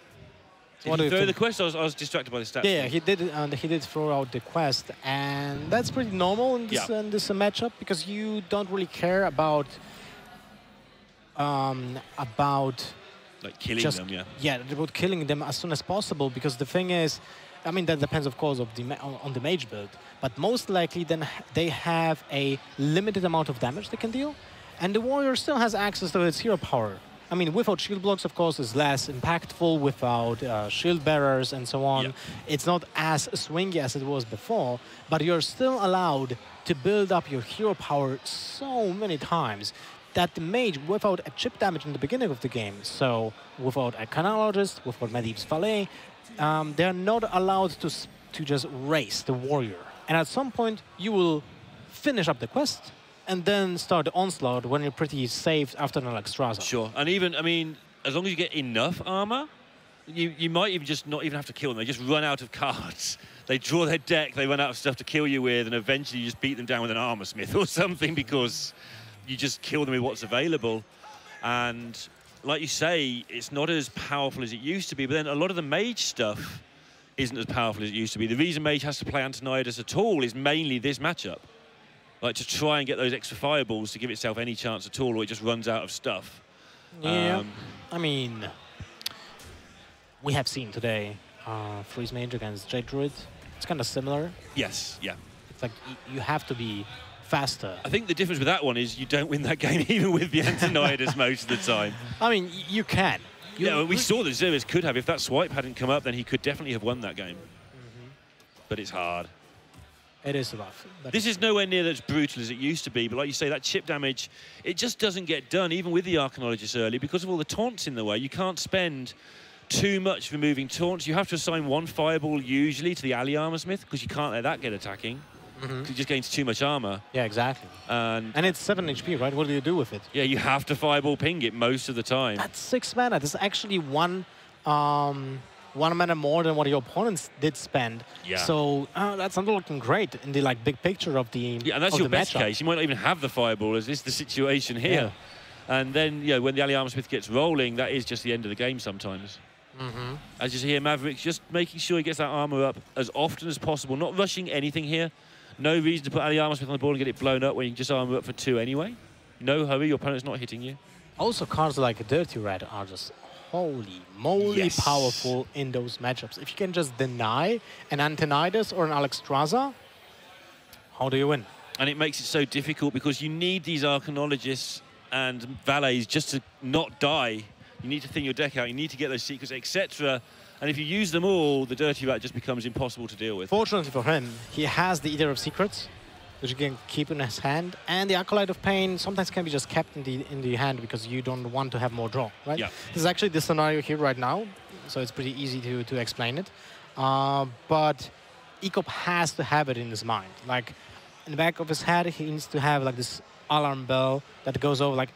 So did he throw the quest? I was distracted by the stats. Yeah, he did. He did throw out the quest, and that's pretty normal in this matchup because you don't really care about like killing them. Yeah, about killing them as soon as possible. Because the thing is, I mean, that depends, of course, on the mage build. But most likely, then they have a limited amount of damage they can deal, and the warrior still has access to its hero power. I mean, without shield blocks, of course, is less impactful. Without shield bearers and so on, it's not as swingy as it was before. But you're still allowed to build up your hero power so many times that the mage, without a chip damage in the beginning of the game, so without a Canalogist, without Medivh's Valet, they're not allowed to just race the warrior. And at some point, you will finish up the quest and then start the onslaught when you're pretty safe after an Alexstrasza. Sure, and even, I mean, as long as you get enough armor, you might even just not even have to kill them. They just run out of cards. They draw their deck, they run out of stuff to kill you with, and eventually you just beat them down with an armor smith or something because you just kill them with what's available. And like you say, it's not as powerful as it used to be, but then a lot of the mage stuff isn't as powerful as it used to be. The reason mage has to play Antonidas at all is mainly this matchup. Like, to try and get those extra fireballs to give itself any chance at all, or it just runs out of stuff. Yeah, I mean, we have seen today Freeze Mage against Jade Druid. It's kind of similar. Yes, yeah. It's like you have to be faster. I think the difference with that one is you don't win that game even with the Antonidas most of the time. I mean, you can. Yeah, well, we saw that Xerxes could have. If that swipe hadn't come up, then he could definitely have won that game. But it's hard. It is rough. This is nowhere near as brutal as it used to be, but like you say, that chip damage, it just doesn't get done, even with the Arcanologist early, because of all the taunts in the way. You can't spend too much removing taunts. You have to assign one fireball usually to the ally armor smith, because you can't let that get attacking. It just gains too much armor. Yeah, exactly. And it's 7 HP, right? What do you do with it? Yeah, you have to fireball ping it most of the time. That's 6 mana. That's actually one mana more than what your opponents did spend. Yeah. So that's not looking great in the big picture of the and that's your best matchup. case. You might not even have the fireball, as is the situation here. Yeah. And then when the ally armor smith gets rolling, that is just the end of the game sometimes. As you see here, Maverick just making sure he gets that armor up as often as possible, not rushing anything here. No reason to put ally armor smith on the board and get it blown up when you can just armor up for 2 anyway. No hurry, your opponent's not hitting you. Also, cards like Dirty Red are just holy moly powerful in those matchups. If you can just deny an Antonidas or an Alexstrasza, how do you win? And it makes it so difficult because you need these Arcanologists and Valets just to not die. You need to thin your deck out, you need to get those secrets, etc. And if you use them all, the Dirty Rat just becomes impossible to deal with. Fortunately for him, he has the Eater of Secrets, which you can keep in his hand, and the Acolyte of Pain sometimes can be just kept in the hand because you don't want to have more draw, right? Yeah. This is actually the scenario here right now, so it's pretty easy to explain it. But Ek0p has to have it in his mind. Like, in the back of his head, he needs to have like this alarm bell that goes over like,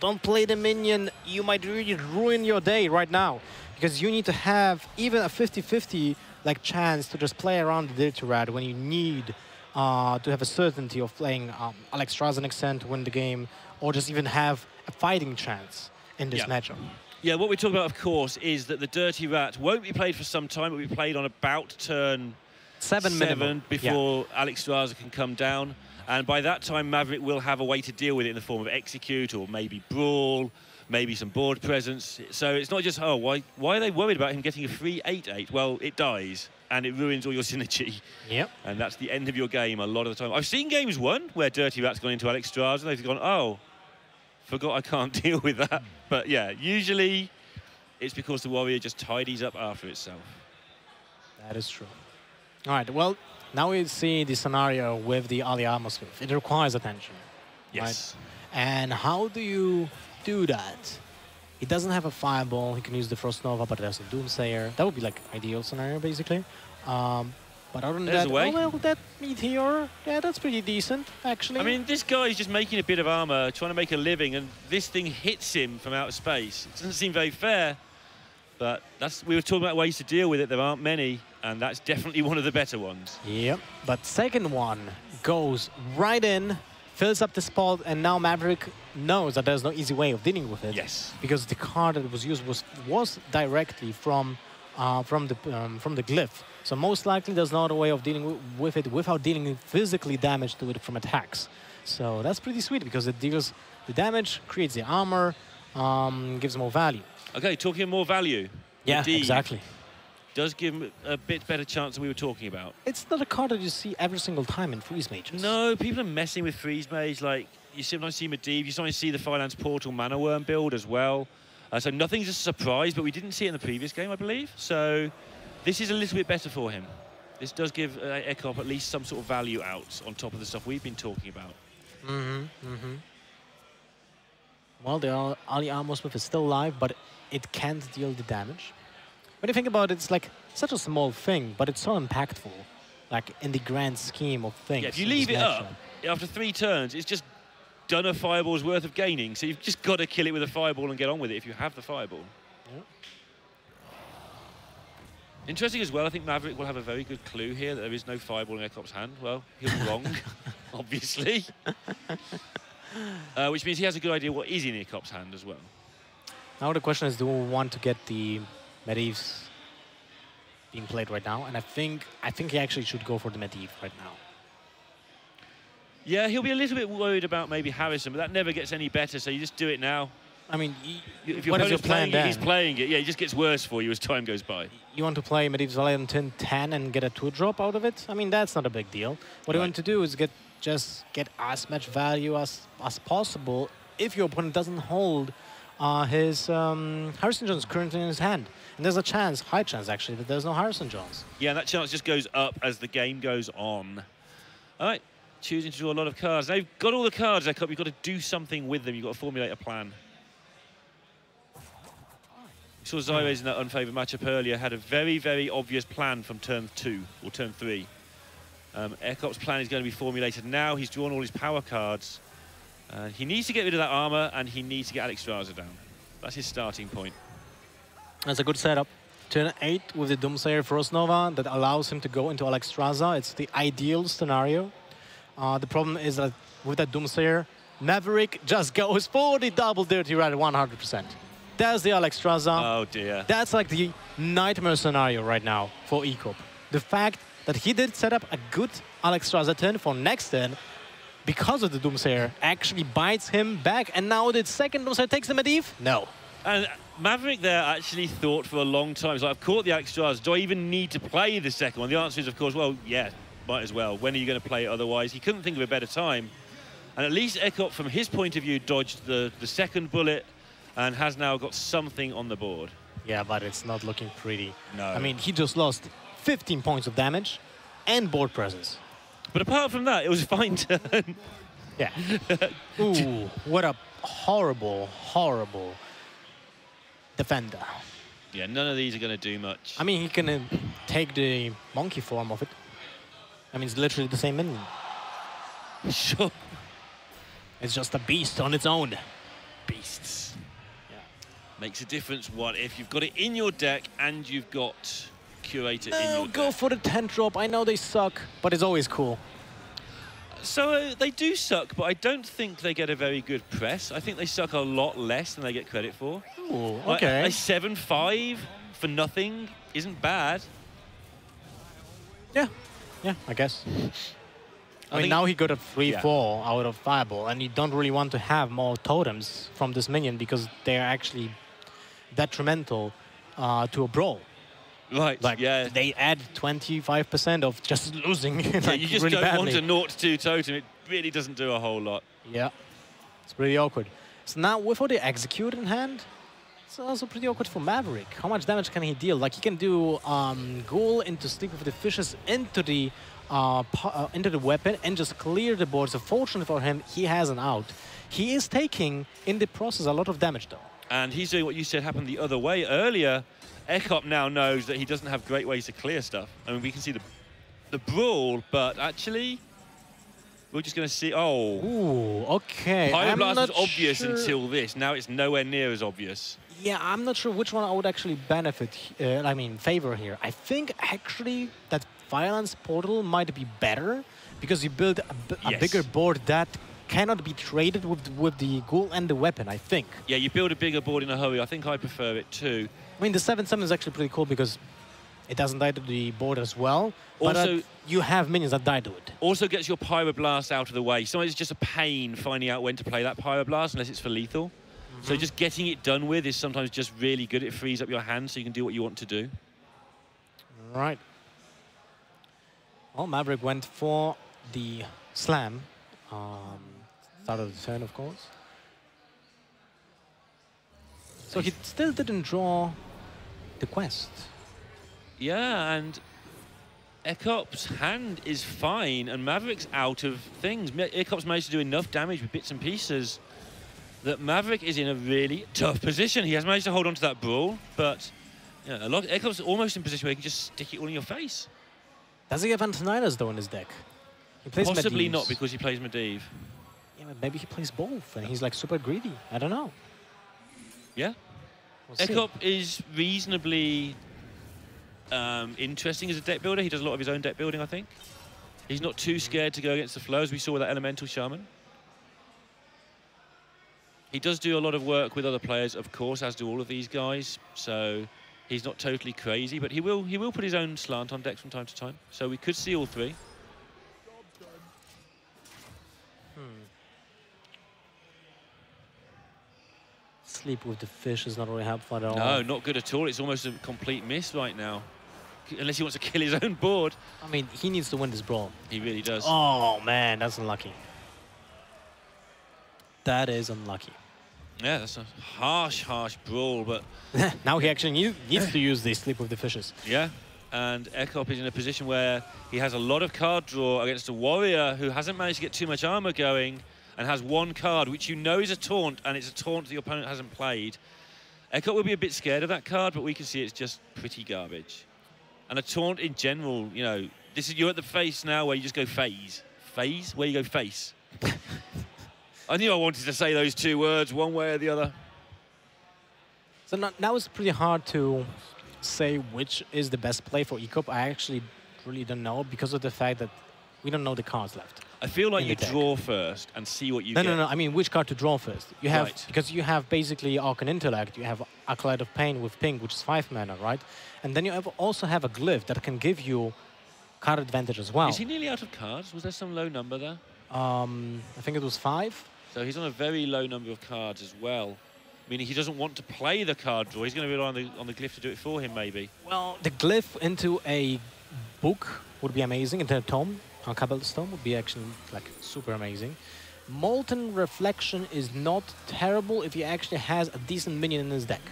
don't play the minion, you might really ruin your day right now. Because you need to have even a 50-50 like chance to just play around the Dirty Rat when you need to have a certainty of playing Alexstrasza next turn to win the game, or just even have a fighting chance in this matchup. Yeah, what we're talking about, of course, is that the Dirty Rat won't be played for some time. It will be played on about turn 7 before Alexstrasza can come down. And by that time, Maverick will have a way to deal with it in the form of Execute or maybe Brawl, maybe some board presence. So it's not just, why are they worried about him getting a free 8/8? Well, it dies, and it ruins all your synergy. Yep. And that's the end of your game a lot of the time. I've seen games won where Dirty Rat's gone into Alexstrasza, and they've gone, forgot I can't deal with that. But yeah, usually it's because the warrior just tidies up after itself. That is true. All right, well, now we see the scenario with the ally armor smith. It requires attention. Yes. Right? And how do you do that? He doesn't have a fireball. He can use the Frost Nova, but there's a Doomsayer. That would be like ideal scenario, basically. But other than that, that Meteor, yeah, that's pretty decent, actually. I mean, this guy is just making a bit of armor, trying to make a living, and this thing hits him from outer space. It doesn't seem very fair, but we were talking about ways to deal with it. There aren't many, and that's definitely one of the better ones. Yep, but second one goes right in, fills up the spot, and now Maverick knows that there's no easy way of dealing with it. Yes. Because the card that was used was directly from the glyph. So most likely there's not a way of dealing with it without dealing physically damage to it from attacks. So that's pretty sweet because it deals the damage, creates the armor, gives more value. Okay, talking of more value. Yeah, Indeed, exactly. Does give him a bit better chance than we were talking about. It's not a card that you see every single time in Freeze Mages. No, people are messing with Freeze Mage. Like, you sometimes see Medivh, you sometimes see the Finance Portal Mana Worm build as well. So nothing's a surprise, but we didn't see it in the previous game, I believe. So this is a little bit better for him. This does give Ek0p at least some sort of value out on top of the stuff we've been talking about. Well, the ally armor smith is still alive, but it can't deal the damage. When you think about it, it's like such a small thing, but it's so impactful, like in the grand scheme of things. Yeah, if you leave it up after 3 turns, it's just done a fireball's worth of gaining, so you've just got to kill it with a fireball and get on with it if you have the fireball. Yeah. Interesting as well, I think Maverick will have a very good clue here that there is no fireball in Ek0p's hand. Well, he'll be wrong, obviously. Which means he has a good idea what is in Ek0p's hand as well. Now the question is, do we want to get the Medivhs being played right now? And I think he actually should go for the Medivh right now. Yeah, he'll be a little bit worried about maybe Harrison, but that never gets any better, so you just do it now. I mean, if your opponent's playing it, he's playing it. Yeah, it just gets worse for you as time goes by. You want to play Medivh's Valiant 10 and get a 2-drop out of it? I mean, that's not a big deal. What you want to do is just get as much value as possible if your opponent doesn't hold his Harrison Jones currently in his hand. And there's a chance, high chance actually, that there's no Harrison Jones. Yeah, and that chance just goes up as the game goes on. All right, choosing to draw a lot of cards. They've got all the cards, Ek0p. You've got to do something with them. You've got to formulate a plan. We saw Zyres in that unfavoured matchup earlier, had a very, very obvious plan from turn 2 or turn 3. Ek0p's plan is going to be formulated now. He's drawn all his power cards. He needs to get rid of that armor, and he needs to get Alexstrasza down. That's his starting point. That's a good setup. Turn 8 with the Doomsayer Frost Nova that allows him to go into Alexstrasza. It's the ideal scenario. The problem is that with that Doomsayer, Maverick just goes for the double dirty rat at 100%. There's the Alexstrasza. Oh dear. That's like the nightmare scenario right now for Ek0p. The fact that he did set up a good Alexstrasza turn for next turn because of the Doomsayer actually bites him back, and now the second Doomsayer takes the Medivh? No. And Maverick there actually thought for a long time, he's like, I've caught the Alexstrasza, do I even need to play the second one? The answer is, of course, well, yeah, might as well. When are you going to play it otherwise? He couldn't think of a better time. And at least Ek0p, from his point of view, dodged the second bullet and has now got something on the board. Yeah, but it's not looking pretty. No. I mean, he just lost 15 points of damage and board presence. But apart from that, it was a fine turn. Yeah. Ooh, what a horrible, horrible defender. Yeah, none of these are going to do much. I mean, he can take the monkey form of it. I mean, it's literally the same minion. Sure. It's just a beast on its own. Beasts. Yeah. Makes a difference what if you've got it in your deck and you've got Curator in your deck. Go for the 10-drop. I know they suck, but it's always cool. So they do suck, but I don't think they get a very good press. I think they suck a lot less than they get credit for. Ooh, okay. A 7-5 for nothing isn't bad. Yeah, I guess. I mean, now he got a 3-4 out of Fireball, and you don't really want to have more totems from this minion because they're actually detrimental to a brawl. Right, like, yeah. They add 25% of just losing. Yeah, like, you just really don't badly. want a 0-2 totem. It really doesn't do a whole lot. Yeah, it's pretty awkward. So now, with all the Execute in hand, it's also pretty awkward for Maverick. How much damage can he deal? Like, he can do Ghoul into Sleep with the Fishes into the weapon and just clear the board. So fortunately for him, he has an out. He is taking, in the process, a lot of damage, though. And he's doing what you said happened the other way earlier. Ek0p now knows that he doesn't have great ways to clear stuff. I mean, we can see the brawl, but actually, we're just going to see... Oh. Ooh, okay. Pyroblast was obvious until this. Now it's nowhere near as obvious. Yeah, I'm not sure which one I would actually favor here. I think, actually, that Violence Portal might be better because you build a bigger board that cannot be traded with the Ghoul and the weapon, I think. Yeah, you build a bigger board in a hurry. I think I prefer it too. I mean, the 7-7 is actually pretty cool because it doesn't die to the board as well. Also, but you have minions that die to it. Also gets your Pyroblast out of the way. Sometimes it's just a pain finding out when to play that Pyroblast unless it's for lethal. So just getting it done with is sometimes just really good. It frees up your hand so you can do what you want to do. Right. Well, Maverick went for the slam. Start of the turn, of course. So he still didn't draw the quest. Yeah, and Ek0p's hand is fine, and Maverick's out of things. Ek0p's managed to do enough damage with bits and pieces that Maverick is in a really tough position. He has managed to hold on to that brawl, but yeah, Ek0p's almost in a position where he can just stick it all in your face. Does he have Antonidas, though, in his deck? He plays Possibly Medivhs. not, because he plays Medivh. Yeah, but maybe he plays both, and he's like super greedy. I don't know. Yeah. We'll see. Ek0p is reasonably interesting as a deck builder. He does a lot of his own deck building, I think. He's not too scared to go against the flow, as we saw with that Elemental Shaman. He does do a lot of work with other players, of course, as do all of these guys. So he's not totally crazy, but he will put his own slant on decks from time to time. So we could see all three. Sleep with the fish is not really helpful at all. No, not good at all. It's almost a complete miss right now. Unless he wants to kill his own board. I mean, he needs to win this brawl. He really does. Oh, man, that's unlucky. That is unlucky. Yeah, that's a harsh, harsh brawl, but... Now he actually needs to use the Sleep with the Fishes. Yeah, and Ek0p is in a position where he has a lot of card draw against a warrior who hasn't managed to get too much armor going and has one card, which you know is a taunt, and it's a taunt the opponent hasn't played. Ek0p will be a bit scared of that card, but we can see it's just pretty garbage. And a taunt in general, you know, this is, you're at the face now where you just go phase. Phase? Where you go face. I knew I wanted to say those two words one way or the other. So now it's pretty hard to say which is the best play for Ek0p. I actually really don't know because of the fact that we don't know the cards left. I feel like you draw first and see what you get. No. I mean, which card to draw first? You have, right. Because you have basically Arcane Intellect, you have Acolyte of Pain with pink, which is 5 mana, right? And then you also have a glyph that can give you card advantage as well. Is he nearly out of cards? Was there some low number there? I think it was 5. So he's on a very low number of cards as well. Meaning he doesn't want to play the card draw. He's going to rely on the glyph to do it for him, maybe. Well, the glyph into a book would be amazing, into a tome. On Cobblestone would be actually like super amazing. Molten Reflection is not terrible if he actually has a decent minion in his deck.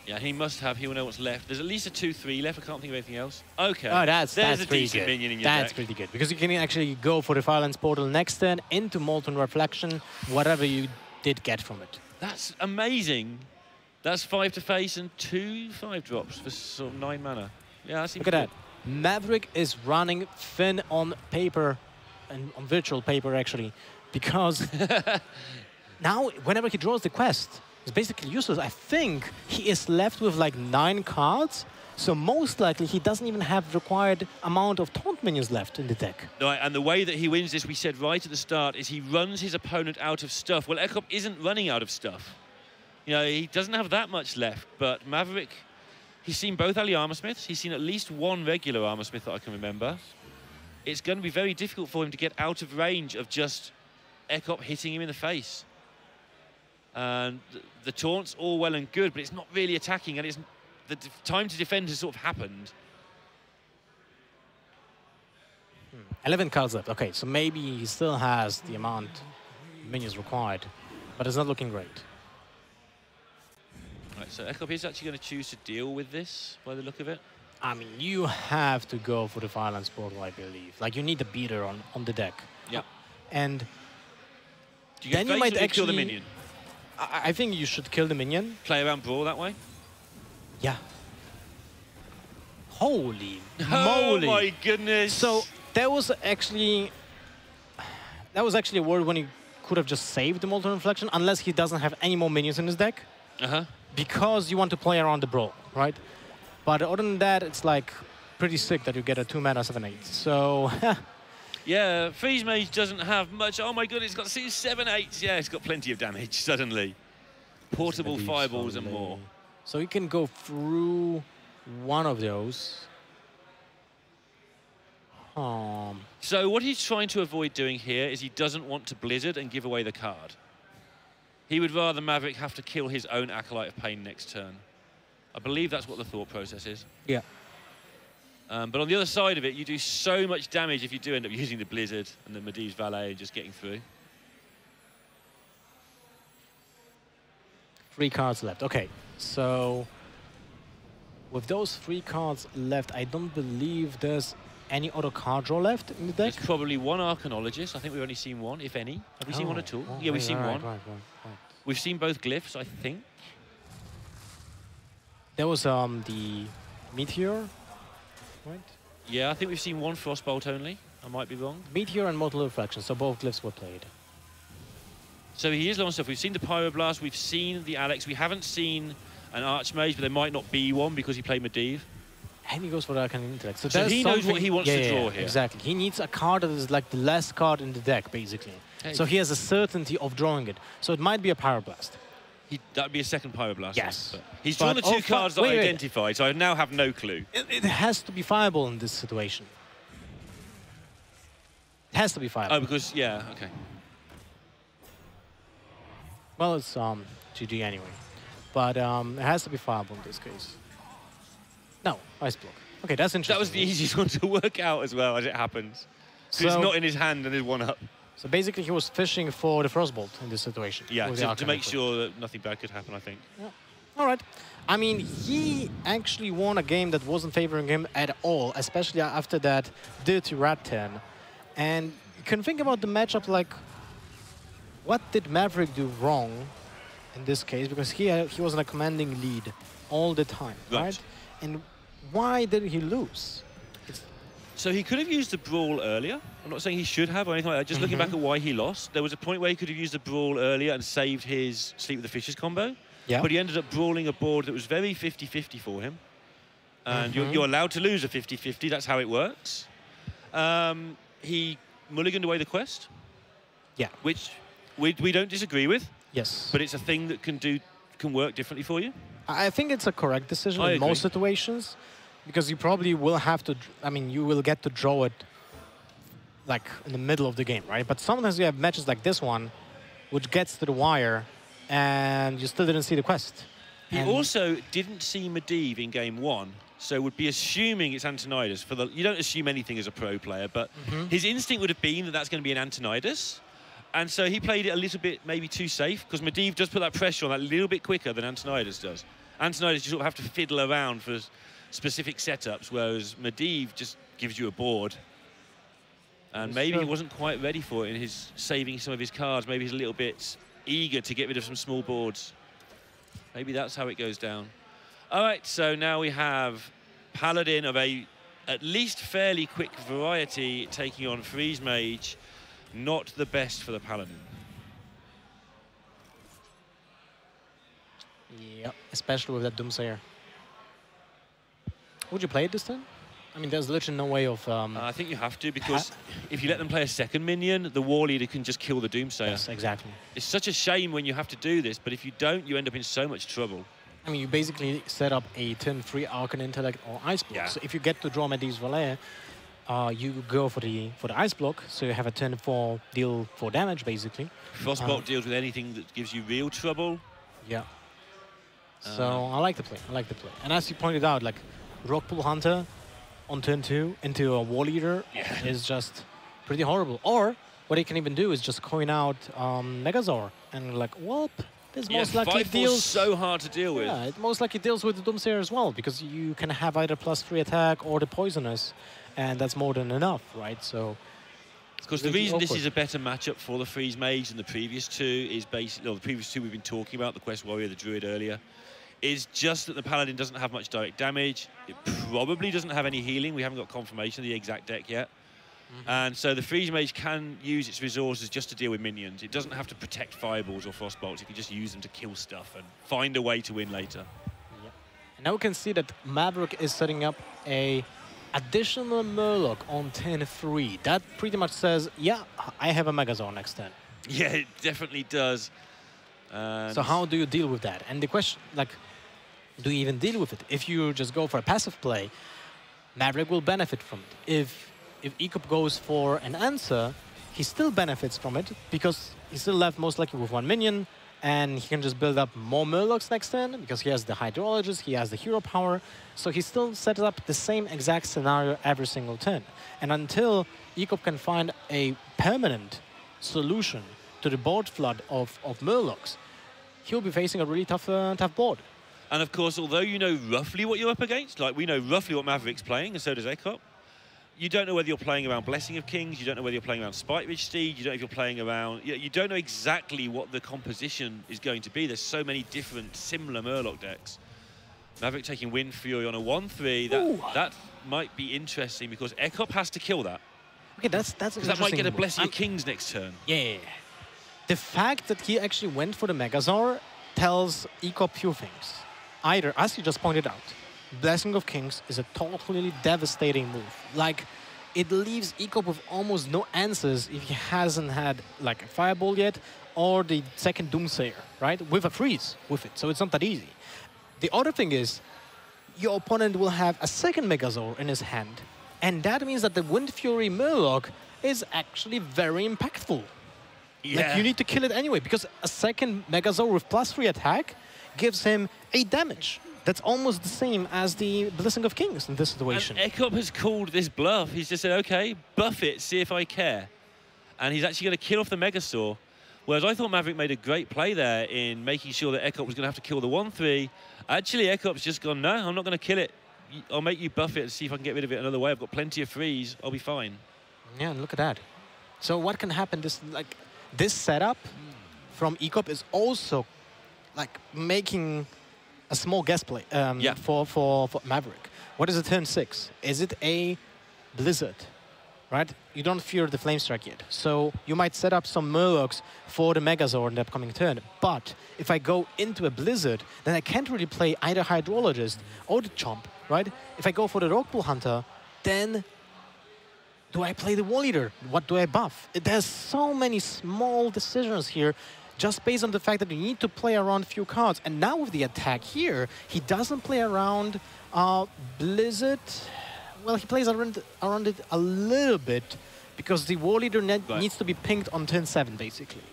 Yeah, he must have. He will know what's left. There's at least a 2/3 left. I can't think of anything else. Okay. Oh, that's a pretty decent good. minion in your That's deck. pretty good because you can actually go for the Violence Portal next turn into Molten Reflection, whatever you did get from it. That's amazing. That's 5 to face and 2 5-drops for sort of 9 mana. Yeah, that seems Look at good. that. Maverick is running Finn on paper, and on virtual paper actually, because now whenever he draws the quest, it's basically useless. I think he is left with like 9 cards, so most likely he doesn't even have required amount of taunt minions left in the deck. Right, and the way that he wins this, we said right at the start, is he runs his opponent out of stuff. Well, Ek0p isn't running out of stuff. You know, he doesn't have that much left, but Maverick... He's seen both Ali Armor Smiths. He's seen at least one regular Armor Smith that I can remember. It's going to be very difficult for him to get out of range of just Ek0p hitting him in the face. And the taunt's all well and good, but it's not really attacking, and it's the time to defend has sort of happened. 11 cards left. Okay, so maybe he still has the amount of minions required, but it's not looking great. Right, so Ek0p is actually going to choose to deal with this, by the look of it. I mean, you have to go for the Violence Portal, I believe. Like, you need a beater on the deck. Yeah. And Do you then get you might face or do actually... kill the minion? I think you should kill the minion. Play around brawl that way? Yeah. Holy Oh moly. my goodness. So, that was actually a word when he could have just saved the Molten Reflection, unless he doesn't have any more minions in his deck. Uh-huh. Because you want to play around the brawl, right? But other than that, it's like pretty sick that you get a 2 mana 7/8. So yeah, Freeze Mage doesn't have much. Oh my god, it's got 2 7/8s. Yeah, it's got plenty of damage suddenly. Portable fireballs and more. So you can go through one of those. So what he's trying to avoid doing here is he doesn't want to Blizzard and give away the card. He would rather Maverick have to kill his own Acolyte of Pain next turn. I believe that's what the thought process is. Yeah. But on the other side of it, you do so much damage if you do end up using the Blizzard and the Medivh's Valet and just getting through. 3 cards left. Okay, so with those 3 cards left, I don't believe there's any other card draw left in the deck. There's probably one Arcanologist. I think we've only seen one, if any. Have we seen one at all? Oh, Yeah, we've seen one. Right. We've seen both glyphs, I think. There was the Meteor, right? Yeah, I think we've seen one Frostbolt only. I might be wrong. Meteor and Mortal Reflection, so both glyphs were played. So he is low on stuff. We've seen the Pyroblast, we've seen the Alex. We haven't seen an Archmage, but there might not be one because he played Medivh. And he goes for the Arcane Intellect. So he knows what he wants to draw here. Exactly. He needs a card that is like the last card in the deck, basically. Hey. So he has a certainty of drawing it. So it might be a Pyroblast. That would be a second Pyroblast. Yes. He's drawn the two cards that I identified, so I now have no clue. It has to be Fireball in this situation. It has to be Fireball. Oh, because, yeah, okay. Well, it's GG anyway. But it has to be Fireball in this case. No, Ice Block. Okay, that's interesting. That was the easiest one to work out as well, as it happens. So it's not in his hand and there's one up. So basically, he was fishing for the Frostbolt in this situation. Yeah, to make sure that nothing bad could happen, I think. Yeah. All right. I mean, he actually won a game that wasn't favoring him at all, especially after that dirty rat turn. And you can think about the matchup like, what did Maverick do wrong in this case? Because he was in a commanding lead all the time, right? And why did he lose? So he could have used the Brawl earlier. I'm not saying he should have or anything like that. Just looking back at why he lost, there was a point where he could have used the Brawl earlier and saved his Sleep with the Fishes combo. Yeah. But he ended up brawling a board that was very 50-50 for him. And you're allowed to lose a 50-50. That's how it works. He mulliganed away the quest. Yeah. Which we don't disagree with. Yes. But it's a thing that can work differently for you. I think it's a correct decision in most situations. Because you probably will have to, I mean, you will get to draw it like in the middle of the game, right? But sometimes you have matches like this one, which gets to the wire, and you still didn't see the quest. He also didn't see Medivh in game one, so would be assuming it's Antonidas. You don't assume anything as a pro player, but his instinct would have been that that's going to be an Antonidas. And so he played it a little bit maybe too safe, because Medivh does put that pressure on that a little bit quicker than Antonidas does. Antonidas, you sort of have to fiddle around for specific setups, whereas Medivh just gives you a board. And maybe he wasn't quite ready for it in his saving some of his cards. Maybe he's a little bit eager to get rid of some small boards. Maybe that's how it goes down. All right, so now we have Paladin of at least fairly quick variety taking on Freeze Mage. Not the best for the Paladin. Yep, especially with that Doomsayer. Would you play it this turn? I mean, there's literally no way of... I think you have to, because if you let them play a second minion, the War Leader can just kill the Doomsayer. Yes, exactly. It's such a shame when you have to do this, but if you don't, you end up in so much trouble. I mean, you basically set up a turn 3 Arcane Intellect or Ice Block. Yeah. So if you get to draw Medivh's Valet, you go for the Ice Block, so you have a turn 4 deal 4 damage, basically. Frostbolt deals with anything that gives you real trouble. Yeah. So I like the play. I like the play. And as you pointed out, like, Rockpool Hunter on turn 2 into a War Leader is just pretty horrible. Or what he can even do is just coin out Megazord and like, whoop, this most likely deals so hard to deal with. Yeah, it most likely deals with the Doomsayer as well, because you can have either +3 attack or the Poisonous, and that's more than enough, right? So because the reason this is a better matchup for the Freeze Mage than the previous two is basically, the previous two we've been talking about, the Quest Warrior, the Druid earlier, is just that the Paladin doesn't have much direct damage. It probably doesn't have any healing. We haven't got confirmation of the exact deck yet. And so the Freeze Mage can use its resources just to deal with minions. It doesn't have to protect Fireballs or Frostbolts. It can just use them to kill stuff and find a way to win later. Yep. And now we can see that Maverick is setting up a additional Murloc on turn 3. That pretty much says, yeah, I have a Megazord next turn. Yeah, it definitely does. So how do you deal with that? And the question, like, do you even deal with it? If you just go for a passive play, Maverick will benefit from it. If Ek0p goes for an answer, he still benefits from it, because he's still left most likely with 1 minion, and he can just build up more Murlocs next turn, because he has the Hydrologist, he has the hero power, so he still sets up the same exact scenario every single turn. And until Ek0p can find a permanent solution to the board flood of Murlocs, he'll be facing a really tough board. And of course, although you know roughly what you're up against, like we know roughly what Maverick's playing, and so does Ek0p, you don't know whether you're playing around Blessing of Kings, you don't know whether you're playing around Spite Ridge Steed, you don't know if you're playing around... You don't know exactly what the composition is going to be. There's so many different similar Murloc decks. Maverick taking Wind Fury on a 1-3, that might be interesting, because Ek0p has to kill that. Okay, that's interesting. That might get a Blessing of Kings next turn. Yeah. The fact that he actually went for the Megazord tells Ek0p few things. Either, as you just pointed out, Blessing of Kings is a totally devastating move. Like, it leaves Ek0p with almost no answers if he hasn't had like a Fireball yet or the second Doomsayer, right? With a freeze with it, so it's not that easy. The other thing is, your opponent will have a second Megazord in his hand, and that means that the Wind Fury Murloc is actually very impactful. Yeah. Like, you need to kill it anyway, because a second Megazord with +3 attack gives him 8 damage. That's almost the same as the Blessing of Kings in this situation. And Ek0p has called this bluff. He's just said, okay, buff it, see if I care. And he's actually going to kill off the Megazord. Whereas I thought Maverick made a great play there in making sure that Ek0p was going to have to kill the 1-3. Actually, Ek0p's just gone, no, I'm not going to kill it. I'll make you buff it and see if I can get rid of it another way. I've got plenty of freeze. I'll be fine. Yeah, look at that. So what can happen? This setup from Ek0p is also like making a small guess play for Maverick. What is a turn 6? Is it a Blizzard? Right? You don't fear the Flame Strike yet. So you might set up some Murlocs for the Megazord in the upcoming turn. But if I go into a Blizzard, then I can't really play either Hydrologist or the Chomp, right? If I go for the Rogue Bull Hunter, then do I play the Wall Eater? What do I buff? There's so many small decisions here just based on the fact that you need to play around few cards. And now with the attack here, he doesn't play around Blizzard. Well, he plays around it a little bit because the Wall Eater needs to be pinged on turn 7, basically.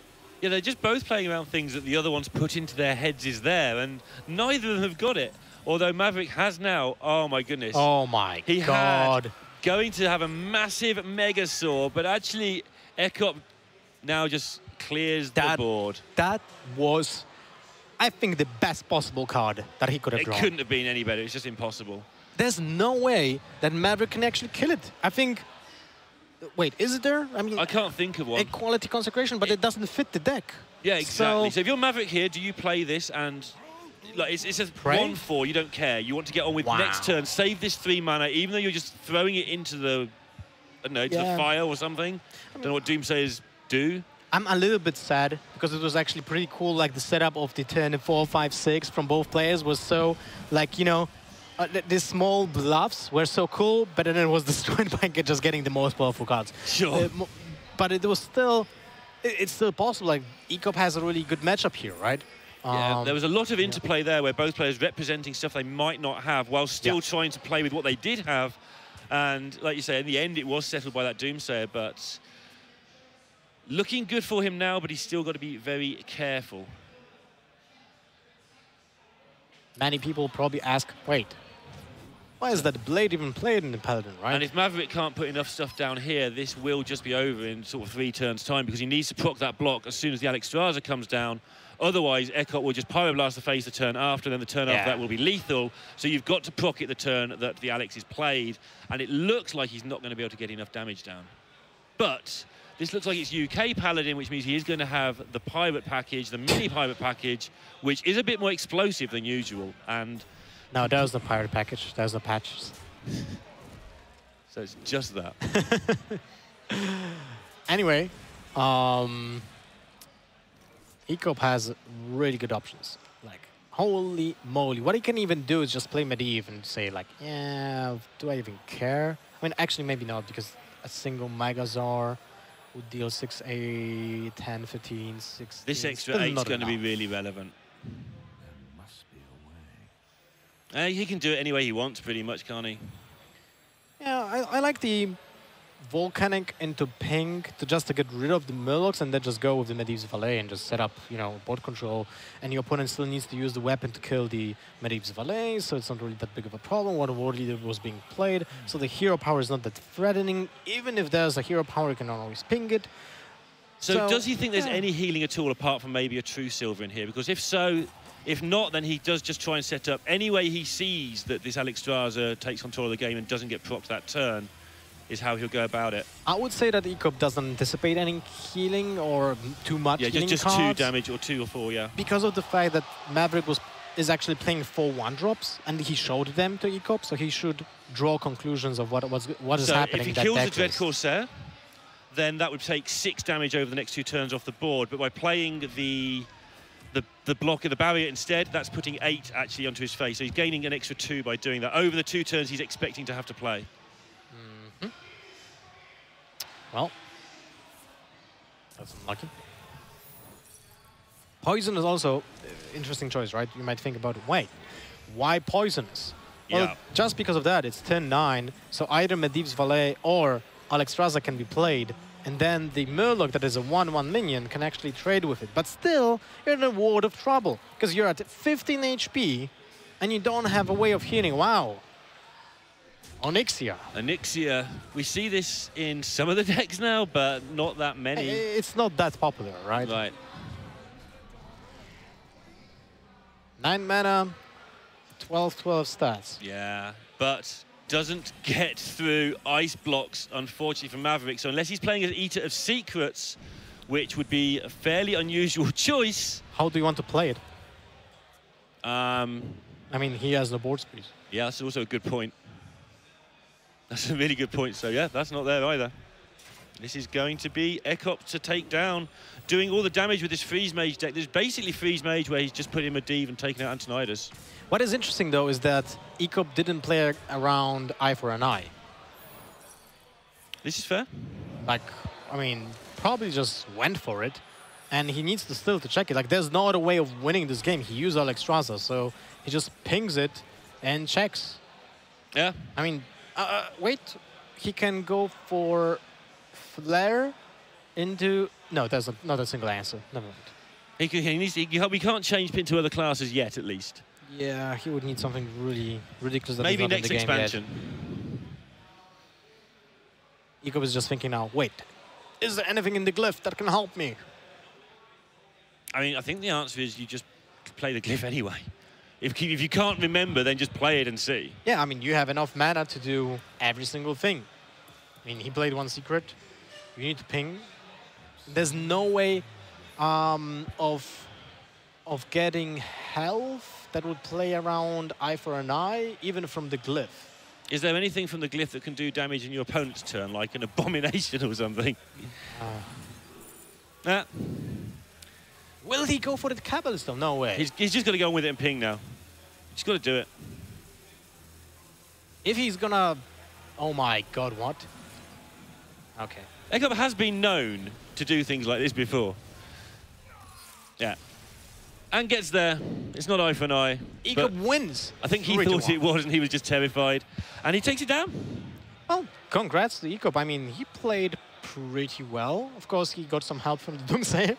Yeah, they're just both playing around things that the other ones put into their heads is there, and neither of them have got it. Although Maverick has now, oh my goodness. Oh my God. Going to have a massive Megazord, but actually Ek0p now just clears the board. That was, I think, the best possible card that he could have drawn. It couldn't have been any better. It's just impossible. There's no way that Maverick can actually kill it. I think... Wait, is it there? I mean, I can't think of one. A quality consecration, but it doesn't fit the deck. Yeah, exactly. So if you're Maverick here, do you play this and... Like, it's a 1-4, you don't care. You want to get on with next turn, save this 3 mana, even though you're just throwing it into the... I don't know, to the fire or something. I don't know what Doomsayers do. I'm a little bit sad because it was actually pretty cool. Like, the setup of the turn 4, 5, 6 from both players was so, like, you know... these small bluffs were so cool, but then it was destroyed by just getting the most powerful cards. Sure. But it was still, it's still possible. Like, Ek0p has a really good matchup here, right? Yeah, there was a lot of interplay there where both players representing stuff they might not have while still trying to play with what they did have. And like you say, in the end, it was settled by that Doomsayer, but looking good for him now, but he's still got to be very careful. Many people probably ask, wait, why is that blade even played in the Paladin, right? And if Maverick can't put enough stuff down here, this will just be over in sort of 3 turns' time because he needs to proc that block as soon as the Alexstrasza comes down. Otherwise, Ek0p will just Pyroblast the phase the turn after, then the turn after that will be lethal. So you've got to proc it the turn that the Alex is played, and it looks like he's not going to be able to get enough damage down. But this looks like it's UK Paladin, which means he is going to have the Pirate package, the mini Pirate package, which is a bit more explosive than usual. And no, that was the Pirate package. That was the patches. So it's just that. Anyway, Ek0p has really good options. Like, holy moly. What he can even do is just play Medivh and say, like, yeah, do I even care? I mean, actually, maybe not, because a single Megazord would deal 6, 8, 10, 15, 16. This extra 8 is going to be really relevant. He can do it any way he wants, pretty much, can't he? Yeah, I like the Volcanic into pink to just to get rid of the Murlocs and then just go with the Medivh's Valet and just set up, you know, board control. And your opponent still needs to use the weapon to kill the Medivh's Valet, so it's not really that big of a problem when the War Leader was being played. So the hero power is not that threatening. Even if there's a hero power, you can always ping it. So does he think there's any healing at all apart from maybe a True Silver in here? Because if so, if not, then he does just try and set up any way he sees that this Alexstrasza takes control of the game and doesn't get procced that turn is how he'll go about it. I would say that Ek0p doesn't anticipate any healing or too much healing just cards 2 damage or 2 or 4, yeah. Because of the fact that Maverick is actually playing 4 1-drops and he showed them to Ek0p, so he should draw conclusions of what is happening. If he kills the Dread Corsair, then that would take 6 damage over the next 2 turns off the board. But by playing the block of the barrier instead, that's putting 8 actually onto his face. So he's gaining an extra 2 by doing that over the 2 turns he's expecting to have to play. Well, that's unlucky. Poison is also an interesting choice, right? You might think about, wait, why poisonous? Well, just because of that, it's 10-9, so either Medivh's Valet or Alexstrasza can be played, and then the Murloc that is a 1/1 minion can actually trade with it. But still, you're in a world of trouble, because you're at 15 HP, and you don't have a way of healing. Wow. Onyxia. Onyxia. We see this in some of the decks now, but not that many. It's not that popular, right? Right. 9 mana, 12/12 stats. Yeah, but doesn't get through ice blocks, unfortunately, for Maverick. So unless he's playing as Eater of Secrets, which would be a fairly unusual choice. How do you want to play it? I mean, he has no board speed. Yeah, that's also a good point. That's a really good point. So yeah, that's not there either. This is going to be Ek0p to take down, doing all the damage with this Freeze Mage deck. There's basically Freeze Mage where he's just put in Medivh and taken out Antonidas. What is interesting, though, is that Ek0p didn't play around eye for an eye. This is fair. Like, I mean, probably just went for it. And he needs to still to check it. Like, there's no other way of winning this game. He used Alexstrasza, so he just pings it and checks. Yeah. I mean, wait. He can go for Flare into... No, that's not a single answer. Never mind. We can't change Pin to other classes yet, at least. Yeah, he would need something really ridiculous that maybe is not next in the expansion. Yet. Ek0p is just thinking now, wait, is there anything in the glyph that can help me? I mean, I think the answer is you just play the glyph anyway. If you can't remember, then just play it and see. Yeah, I mean, you have enough mana to do every single thing. I mean, he played one secret. You need to ping. There's no way of getting health that would play around eye for an eye, even from the glyph. Is there anything from the glyph that can do damage in your opponent's turn, like an abomination or something? Will he go for the Cabalistone? No way. He's just got to go on with it and ping now. He's got to do it. If he's gonna... Oh my god, what? Okay. Ek0p has been known to do things like this before. Yeah. And gets there. It's not eye for an eye. Ek0p wins. I think he thought it was, and he was just terrified. And he takes it down. Well, congrats to Ek0p. I mean, he played pretty well. Of course, he got some help from the Doomsayer.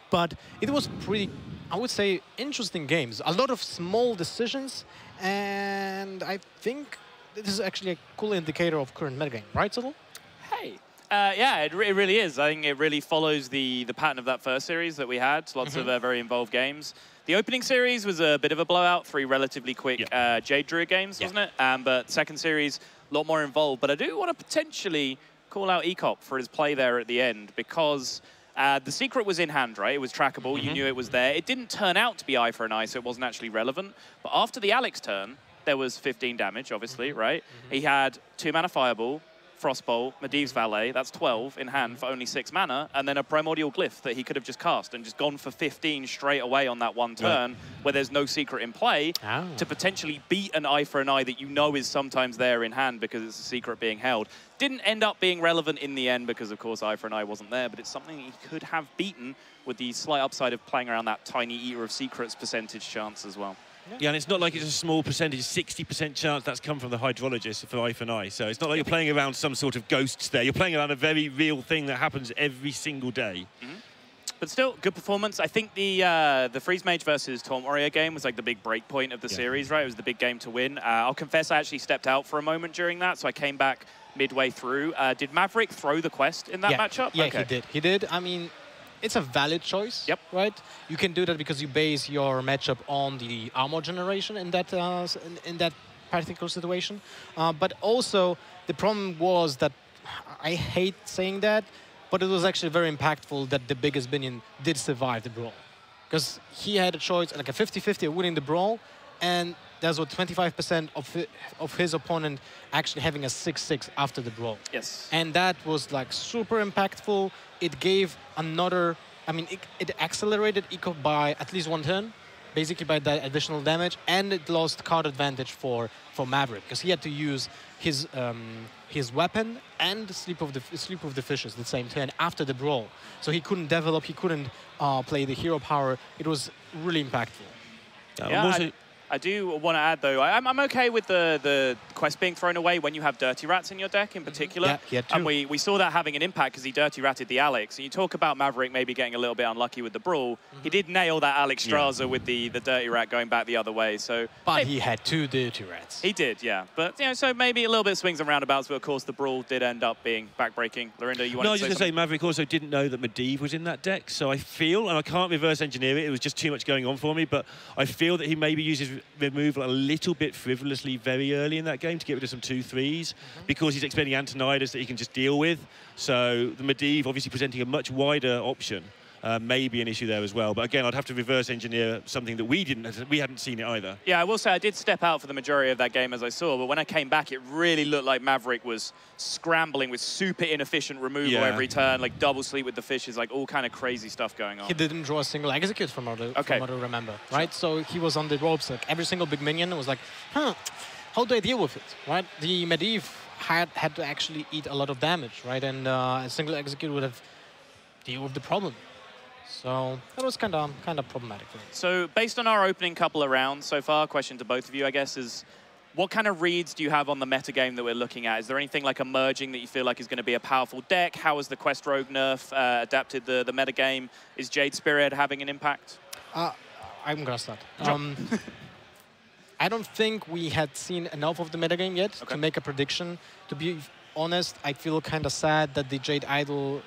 But it was pretty, I would say, interesting games. A lot of small decisions. And I think this is actually a cool indicator of current metagame. Right, Zottel? Hey. Yeah, it really is. I think it really follows the pattern of that first series that we had. Lots of very involved games. The opening series was a bit of a blowout, 3 relatively quick Jade Druid games, wasn't it? But second series, a lot more involved. But I do want to potentially call out Ek0p for his play there at the end, because the secret was in hand, right? It was trackable. You knew it was there. It didn't turn out to be eye for an eye, so it wasn't actually relevant. But after the Alex turn, there was 15 damage, obviously, right? He had 2 mana Fireball, Frostbolt, Medivh's Valet, that's 12 in hand for only 6 mana, and then a Primordial Glyph that he could have just cast and just gone for 15 straight away on that one turn where there's no secret in play to potentially beat an eye for an eye that you know is sometimes there in hand because it's a secret being held. Didn't end up being relevant in the end because, of course, eye for an eye wasn't there, but it's something he could have beaten with the slight upside of playing around that tiny Eater of Secrets percentage chance as well. Yeah, and it's not like it's a small percentage, 60% chance that's come from the hydrologist for eye for an eye. So it's not like you're playing around some sort of ghosts there. You're playing around a very real thing that happens every single day. But still, good performance. I think the Freeze Mage versus Taunt Warrior game was like the big break point of the series, right? It was the big game to win. I'll confess I actually stepped out for a moment during that, so I came back midway through. Did Maverick throw the quest in that matchup? Yeah, he did. He did. I mean, it's a valid choice, right? You can do that because you base your matchup on the armor generation in that particular situation. But also, the problem was that, I hate saying that, but it was actually very impactful that the biggest minion did survive the brawl. Because he had a choice, like a 50-50 of winning the brawl, and there's what 25% of his opponent actually having a 6-6 after the brawl. Yes. And that was like super impactful. It gave another, I mean, it accelerated Ek0p by at least 1 turn, basically by that additional damage, and it lost card advantage for Maverick because he had to use his weapon and sleep of the fishes the same turn after the brawl. So he couldn't develop, he couldn't play the hero power. It was really impactful. Yeah, I do want to add, though, I'm okay with the quest being thrown away when you have Dirty Rats in your deck in particular. Yeah, he had 2. And we saw that having an impact because he Dirty Ratted the Alex. And you talk about Maverick maybe getting a little bit unlucky with the Brawl. He did nail that Alex Straza with the Dirty Rat going back the other way. So, but he had 2 Dirty Rats. He did, yeah. But, you know, so maybe a little bit swings and roundabouts, but of course the Brawl did end up being backbreaking. Lorinda, you want to say No, I was just going to say, something? Maverick also didn't know that Medivh was in that deck, so I feel, and I can't reverse engineer it, it was just too much going on for me, but I feel that he maybe uses removal a little bit frivolously very early in that game to get rid of some 2-3s because he's expecting Antonidas that he can just deal with. So the Medivh obviously presenting a much wider option may be an issue there as well. But again, I'd have to reverse engineer something that we hadn't seen it either. Yeah, I will say I did step out for the majority of that game as I saw, but when I came back, it really looked like Maverick was scrambling with super inefficient removal every turn, like double sleep with the fishes, like all kind of crazy stuff going on. He didn't draw a single execute from what I remember, right? So he was on the ropes, like every single big minion was like, how do I deal with it, right? The Medivh had to actually eat a lot of damage, right? And a single execute would have deal with the problem. So that was kind of problematic for me. So based on our opening couple of rounds so far, question to both of you, I guess, is what kind of reads do you have on the metagame that we're looking at? Is there anything like emerging that you feel like is going to be a powerful deck? How has the Quest Rogue nerf adapted the metagame? Is Jade Spirit having an impact? I'm going to start. I don't think we had seen enough of the metagame yet to make a prediction. To be honest, I feel kind of sad that the Jade Idol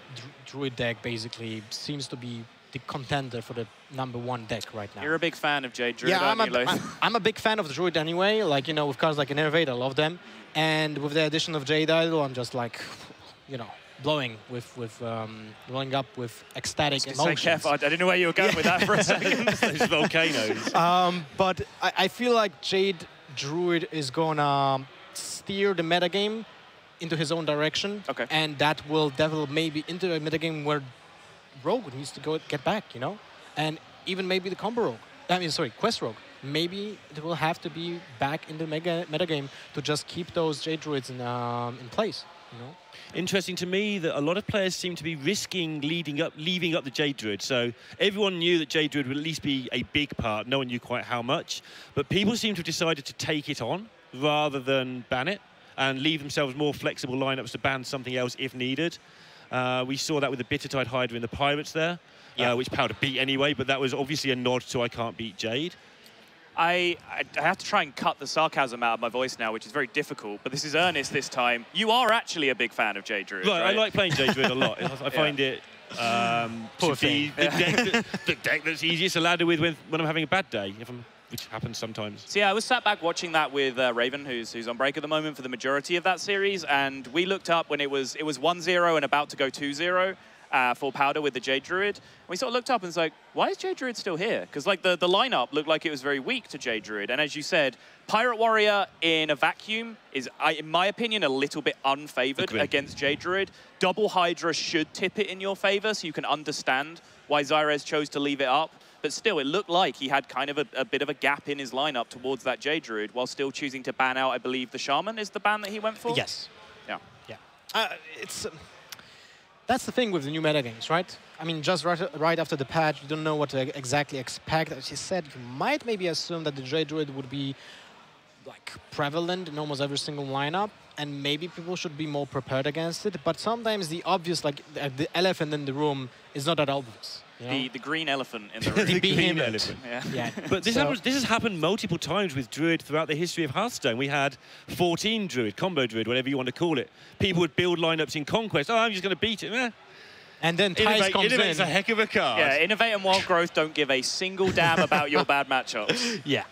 Druid deck basically seems to be the contender for the #1 deck right now. You're a big fan of Jade Druid, yeah, aren't you, I'm a big fan of the Druid anyway. Like, you know, with cards like Innervate, I love them. And with the addition of Jade Idol, I'm just like, you know, blowing up with ecstatic emotions. Careful. I didn't know where you were going with that for a second. Those volcanoes. But I feel like Jade Druid is gonna steer the metagame into his own direction. Okay. And that will develop maybe into a metagame where Rogue needs to get back, you know? And even maybe the combo Rogue. I mean, sorry, Quest Rogue. Maybe it will have to be back in the metagame to just keep those Jade Druids in place, you know? Interesting to me that a lot of players seem to be risking leaving up the Jade Druid. So everyone knew that Jade Druid would at least be a big part. No one knew quite how much. But people seem to have decided to take it on rather than ban it and leave themselves more flexible lineups to ban something else if needed. We saw that with the Bittertide Hydra in the Pirates there, which Powder beat anyway, but that was obviously a nod to I can't beat Jade. I have to try and cut the sarcasm out of my voice now, which is very difficult, but this is earnest this time. You are actually a big fan of Jade Druid, right? I like playing Jade Druid a lot. I find it to be the deck that's easiest to ladder with when I'm having a bad day, which happens sometimes. So yeah, I was sat back watching that with Raven, who's on break at the moment for the majority of that series, and we looked up when it was 1-0 and about to go 2-0. For Powder with the Jade Druid. And we sort of looked up and was like, why is Jade Druid still here? Because like the lineup looked like it was very weak to Jade Druid. And as you said, Pirate Warrior in a vacuum is, in my opinion, a little bit unfavored against Jade Druid. Double Hydra should tip it in your favor so you can understand why Zyrez chose to leave it up. But still, it looked like he had kind of a bit of a gap in his lineup towards that Jade Druid while still choosing to ban out, I believe, the Shaman is the ban that he went for? Yes. Yeah. Yeah. That's the thing with the new metagames, right? I mean, just right after the patch, you don't know what to exactly expect. As you said, you might maybe assume that the Jade Druid would be like prevalent in almost every single lineup, and maybe people should be more prepared against it. But sometimes the obvious, like the elephant in the room, is not that obvious. You know? The green elephant in the room. The green elephant. Yeah. But this has happened multiple times with Druid throughout the history of Hearthstone. We had 14 Druid, combo Druid, whatever you want to call it. People would build lineups in Conquest. Oh, I'm just going to beat it. And then Tice comes in. Innovate's a heck of a card. Yeah, Innovate and Wild Growth don't give a single damn about your bad matchups. Yeah.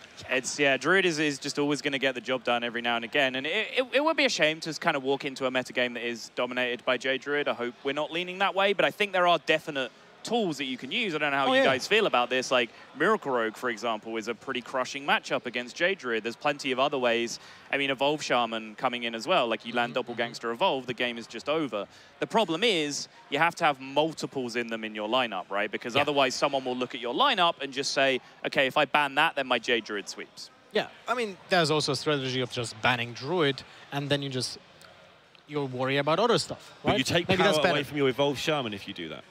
Druid is just always going to get the job done every now and again. And it would be a shame to kind of walk into a metagame that is dominated by Jade Druid. I hope we're not leaning that way. But I think there are definite tools that you can use. I don't know how you guys feel about this. Like Miracle Rogue, for example, is a pretty crushing matchup against Jade Druid. There's plenty of other ways. I mean, Evolve Shaman coming in as well. Like you land Doppelgangster Evolve, the game is just over. The problem is you have to have multiples in them in your lineup, right? Because otherwise someone will look at your lineup and just say, okay, if I ban that, then my Jade Druid sweeps. Yeah, I mean, there's also a strategy of just banning Druid, and then you'll worry about other stuff, right? But you take power away from your Evolve Shaman if you do that.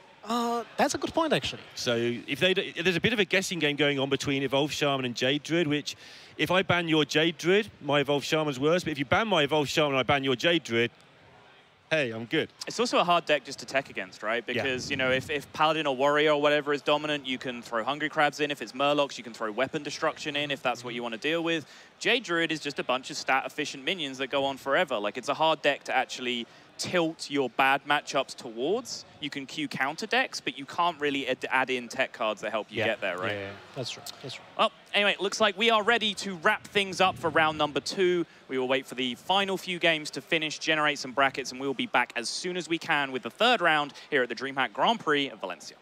That's a good point, actually. So if there's a bit of a guessing game going on between Evolve Shaman and Jade Druid, which if I ban your Jade Druid, my Evolve Shaman's worse. But if you ban my Evolve Shaman and I ban your Jade Druid, hey, I'm good. It's also a hard deck just to tech against, right? Because, you know, if Paladin or Warrior or whatever is dominant, you can throw Hungry Crabs in. If it's Murlocs, you can throw Weapon Destruction in if that's what you want to deal with. Jade Druid is just a bunch of stat-efficient minions that go on forever. Like, it's a hard deck to actually tilt your bad matchups towards. You can queue counter decks, but you can't really add in tech cards that help you get there, right? Yeah, that's true. That's true. Well, anyway, it looks like we are ready to wrap things up for round number 2. We will wait for the final few games to finish, generate some brackets, and we will be back as soon as we can with the 3rd round here at the DreamHack Grand Prix of Valencia.